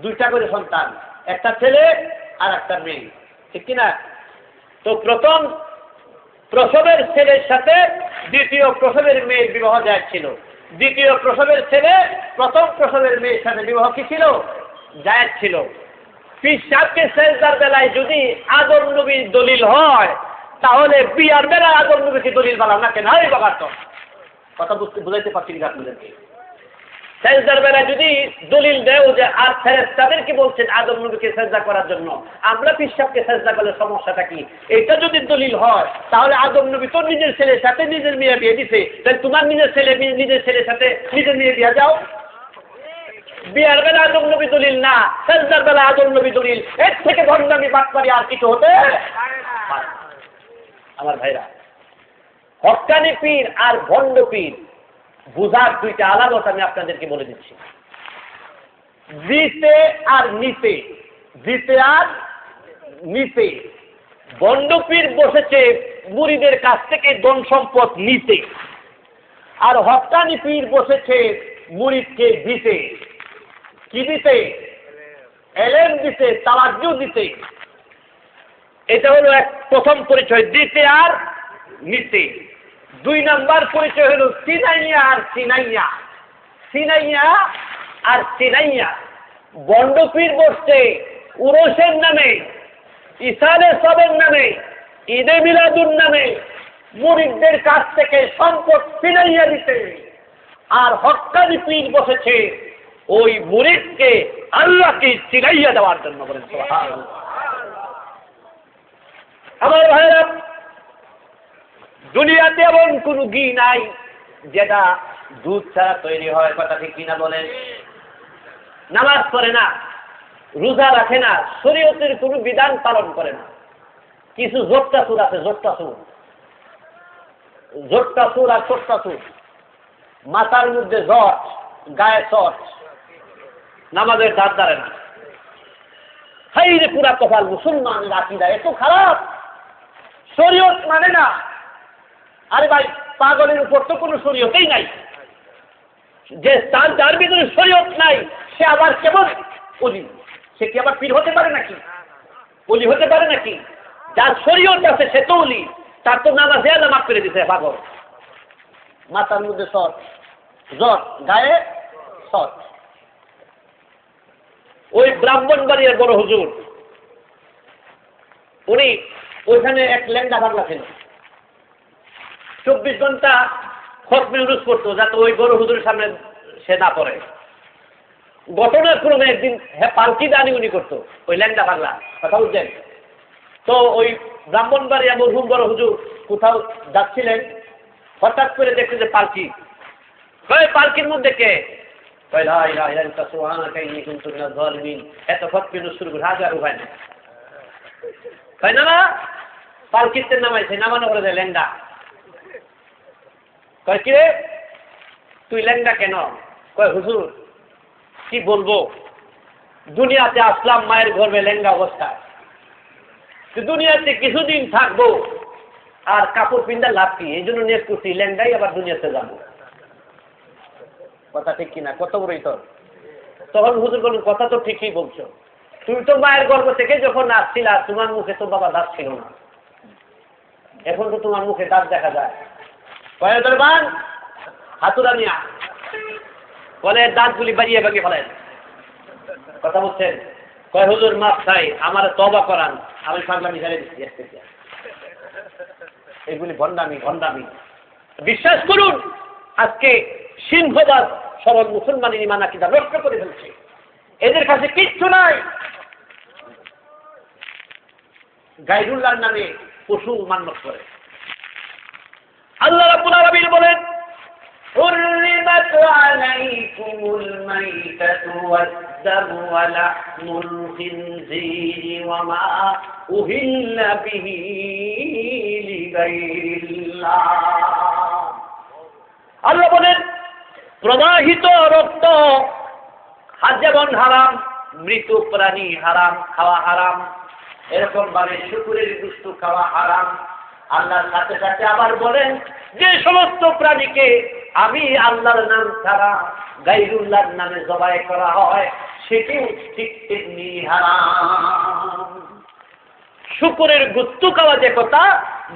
2টা করে সন্তান, একটা ছেলে আর একটা মেয়ে, ঠিক কিনা? তো প্রথম প্রসবের ছেলের সাথে দ্বিতীয় প্রসবের মেয়ের বিবাহ জায়েজ ছিল। দ্বিতীয় প্রসবের ছেলে প্রথম প্রসবের মেয়ের সাথে বিবাহ কি ছিল? জায়েজ ছিল। পীর সাহেবকে সেজদার বেলায় যদি আদম নবীর দলিল হয়, তাহলে বিয়ার বেলায় আদম নবীকে দলিল বানাও না কেন? এই বাবার তো কথা বুঝাইতে পারছি না আপনাদেরকে। সেজদার বেলায় যদি দলিল দেও যে আর ফেরেশতাদেরকে বলছেন আদম নবীকে সেজদা করার জন্য, আমরা পীর সাহেবকে সেজদা করলে সমস্যাটা কি? এটা যদি দলিল হয়, তাহলে আদম নবী তো নিজের ছেলের সাথে নিজের মেয়ে বিয়ে দিছে, তাহলে তোমার নিজের ছেলের সাথে নিজের মেয়ে বিয়ে যাও। বিয়ার বেলা আদম নবী দলিল না, সেজদার বেলা আদম নবী দলিল। এর থেকে ভণ্ডামি বাটপারি আর কিছু হতে আমার ভাইরা, হক্কানি পীর আর ভণ্ড পীর বুঝার 2টা আলাদা আমি আপনাদেরকে বলে দিচ্ছি। দিতে আর নিতে, দিতে আর নিতে। ভণ্ড পীর বসেছে মুরিদের কাছ থেকে ধন সম্পদ নিতে, আর হক্কানি পীর বসেছে মুরিদকে দিতে। কি দিতে? এলেম দিতে, তাওয়াজ্জু দিতে। এটা হলো প্রথম পরিচয়, দিতে আর নিতে। 2 নাম্বার পরিচয় হলো সিনাইয়া আর সিনাইয়া, সিনাইয়া আর সিনাইয়া। ভণ্ড পীর বসছে উরসের নামে, ইসালে সবের নামে, ঈদে মিলাদুন নামে মুরিদদের কাছ থেকে সম্পদ সিনাইয়া দিতে। আর হক্কানি পীর বসেছে ওই মুরিদকে আল্লাহকে সিনাইয়া দেওয়ার জন্য। বলেন সুবহানাল্লাহ। আমার ভাইরা, দুনিয়াতে এমন কোন ঘি নাই যেটা দুধ ছাড়া তৈরি হয়। কথা ঠিক কিনা বলেন? নামাজ পড়ে না, রোজা রাখে না, শরীয়তের কোনো বিধান পালন করে না। কিছু জোট্টা সুর আছে, জোট্টা সুর, জোট্টা সুর আর ছোট্টা সুর, মাথার মধ্যে জট, গায়ে চট, নামাজের ধার ধারে না। হাই রে পুরা কপাল, মুসলমানের আকীদা এত খারাপ, শরীয়ত মানে না। আরে ভাই, পাগলের উপর তো কোনো শরীয়তই নাই। যে যার ভিতরে শরীয়ত নাই সে আবার কেমন ওলি? সে কি আবার পীর হতে পারে নাকি? ওলি হতে পারে নাকি? যার শরীয়ত আছে সে তো ওলি, তার তো নামাজে আল্লাহ মাফ করে দিতে পাগল। মাথার মধ্যে শট, জট, গায়ে শট। ওই ব্রাহ্মণবাড়িয়ার বড় হুজুর, উনি ওইখানে এক লেঙ্গা বাংলা ছিল, 24 ঘন্টা খতমে উরুস করতো যাতে ওই বড় হুজুরের সামনে সে না পড়ে। ঘটনার ক্রমে একদিন পালকি দানি উনি করতো, ওই ল্যাংদা বাংলা। কথা বুঝছেন তো? ওই ব্রাহ্মণবাড়িয়া মরহুম বড় হুজুর কোথাও যাচ্ছিলেন, হঠাৎ করে দেখছে যে পালকি। পালকির মধ্যে কে? এত খতমে শুরু করে হাজার উপায় না, তাই না? না পালকিতে নামাইছে, নামানো করে দেয় ল্যাংদা। কয় কি রে তুই ল্যাংদা কেন? কয় হুজুর কি বলবো, দুনিয়াতে আসলাম মায়ের গর্ভে লেঙ্গা অবস্থায়, দুনিয়াতে কিছুদিন থাকবো আর কাপড় পিন্দা লাভ কি, এই জন্য নিয়ে করছি লেঙ্গাই আবার দুনিয়াতে যাবো। কথা ঠিক কিনা? কত বড়ই তোর। তখন হুজুর বলুন, কথা তো ঠিকই বলছো, তুমি তো মায়ের গর্ভ থেকে যখন আসছিলা তোমার মুখে তো বাবা দাঁত ছিল না, এখন তো তোমার মুখে দাঁত দেখা যায়। কয় দরবান হাতুরা নিয়া বলে দাঁতগুলি বাড়িয়ে বাগিয়ে ফেলেন। কথা বলছেন? কয় হুজুর মাফ চাই, আমার তওবা করান, আমি পাগলামি ছেড়ে দিচ্ছি আজকে। এগুলি ভণ্ডামি ভণ্ডামি। বিশ্বাস করুন, আজকে সিংহবাদ সরল মুসলমানের ঈমান আকীদা নষ্ট করে ফেলছে। এদের কাছে কিচ্ছু নাই। গায়রুল্লাহর নামে পশু মান্যত করে। আল্লাহ রাব্বুল আলামিন বলেন, حرمت عليكم الميتة والدم ولحم الخنزير وما أهل به لغير الله। আল্লাহ বলেন, প্রবাহিত রক্ত যেমন হারাম, মৃত প্রাণী হারাম, খাওয়া হারাম, এরকম ভাবে শুকুরের গোশত খাওয়া হারাম। আল্লাহর সাথে সাথে আবার বলেন, যে সমস্ত প্রাণীকে আমি আল্লাহর নাম ছাড়া গায়রুল্লাহর নামে জবাই করা হয় সেটিও ঠিক তেমনি হারাম। শুকুরের গোশত খাওয়া যে কথা,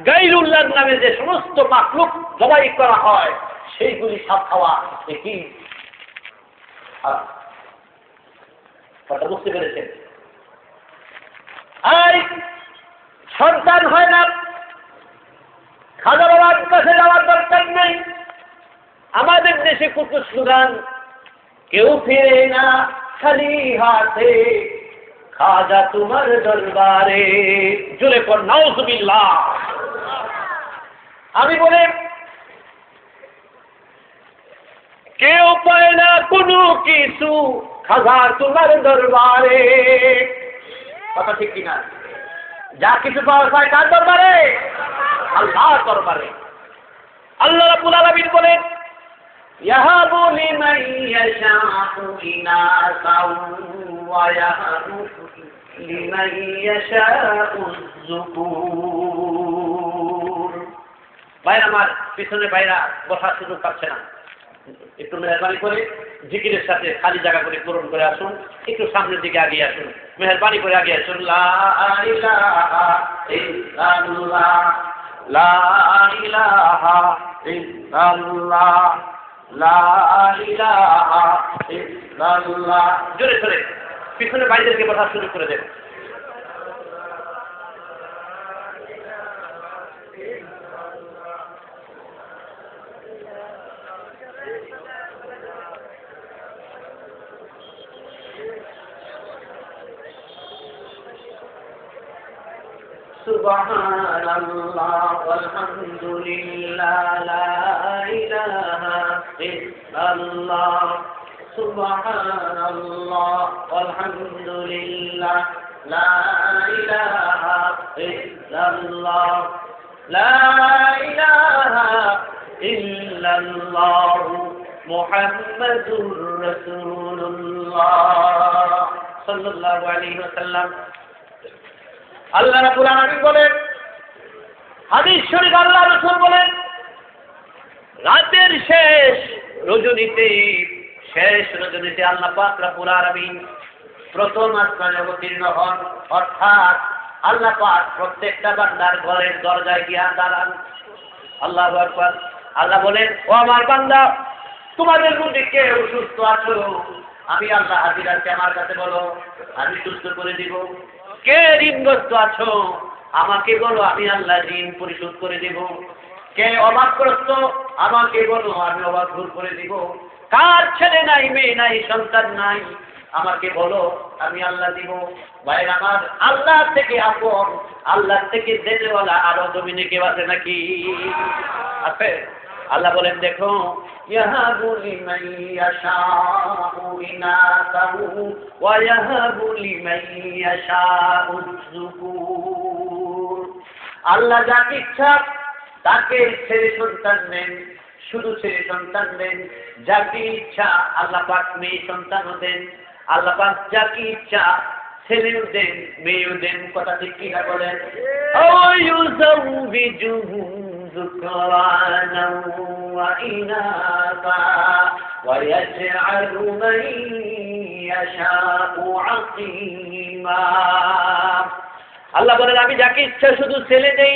গায়রুল্লাহর নামে যে সমস্ত মাখলুক জবাই করা হয় সেইগুলি সব খাওয়া একই হারাম। কথা বুঝতে পেরেছেন? আর সন্তান হয় না, খাজা বাবার কাছে যাওয়ার দরকার নেই। আমাদের দেশে কত স্লোগান, কেউ ফিরে না খালি হাতে, খাজা তোমার দরবারে। জোরে পড় নাউজুবিল্লাহ। আমি বলে, কেউ পায় না কোনো কিছু, খাজা তোমার দরবারে। কথা ঠিক কিনা? যা কিছু পাওয়া যায় কার দরবারে? আল্লাহর দরবারে। আল্লাহ রাব্বুল আলামিন বলেন, ইয়াহাবু লিমান ইয়াশাউ ইনাসাও ওয়া ইয়াহাবু লিমান ইয়াশাউ যুকুর। ভাইরা আমার, পিছনে ভাইরা বসার সুযোগ পাচ্ছে না, একটু মেহরবানি করে জিকিরের সাথে খালি জায়গা করে পূরণ করে আসুন। একটু সামনের দিকে আগিয়ে আসুন, মেহরবানি করে আগিয়ে আসুন। লা ইলাহা ইল্লাল্লাহ, লা ইলাহা ইল্লাল্লাহ, লা ইলাহা ইল্লাল্লাহ। জোরে জোরে পিছনে ভাইদেরকে বসা শুরু করে দেন। সুবহানাল্লাহ ওয়ালহামদুলিল্লাহ, লা ইলাহা ইল্লাল্লাহ। সুবহানাল্লাহ ওয়ালহামদুলিল্লাহ, লা ইলাহা ইল্লাল্লাহ, লা ইলাহা ইল্লাল্লাহ, মুহাম্মাদুর রাসূলুল্লাহ সাল্লাল্লাহু আলাইহি ওয়াসাল্লাম। আল্লাহ রাব্বুল আলামিন বলেন, হাদিস শরীফ আল্লাহ রাসূল বলেন, রাতের শেষ রজনীতে আল্লাহ পাক রব্বুল আলামিন প্রথম আসমানে অবতীর্ণ হন। অর্থাৎ আল্লাহ পাক প্রত্যেকটা বান্দার ঘরের দরজায় গিয়ে দাঁড়ান। আল্লাহু আকবার। আল্লাহ বলেন, ও আমার বান্দা, তোমাদের মধ্যে কে অসুস্থ আছো, আমি আল্লাহ হাজির আছি, আমার কাছে বলো, আমি সুস্থ করে দিব। কে ঋণগ্রস্ত আছো, আমাকে বলো, আমি আল্লাহ ঋণ পরিশোধ করে দেব। কে অভাবগ্রস্ত, আমাকে বলো, আমি অভাব দূর করে দিব। কার ছেলে নাই, মেয়ে নাই, সন্তান নাই, আমাকে বলো, আমি আল্লাহ দিব। ভাইরা আমার, আল্লাহ থেকে আপন, আল্লাহ থেকে দেনেওয়ালা আরো জমিনে কেউ আছে নাকি? আছে। আল্লাহ বলেন, দেখো, ইয়াহাবু লিমান ইয়াশাউ ইনাসাহু ওয়া ইয়াহাবু লিমান ইয়াশাউ যুকুর। আল্লাহ যাকে ইচ্ছা তাকে ছেলে সন্তান নেন, শুধু ছেলে সন্তান দেন, যাকে ইচ্ছা আল্লাহ পাক মেয়ে সন্তানও দেন, আল্লাহ পাক যাকে ইচ্ছা ছেলেও দেন মেয়েও দেন। কথা ঠিক কিনা বলেন? ذكرانا وإناثا ويجعل من يشاء عقيما। আল্লাহ বলেন আমি যাকে ইচ্ছা শুধু ছেলে দেই,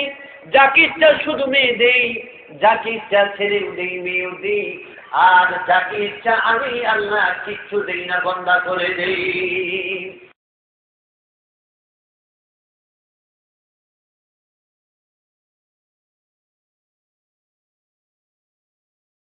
যাকে ইচ্ছা শুধু মেয়ে দেই, যাকে ইচ্ছা ছেলেও দেই মেয়েও দেই, আর যাকে ইচ্ছা আমি আল্লাহ কিচ্ছু দেই না, বন্ধা করে দেই।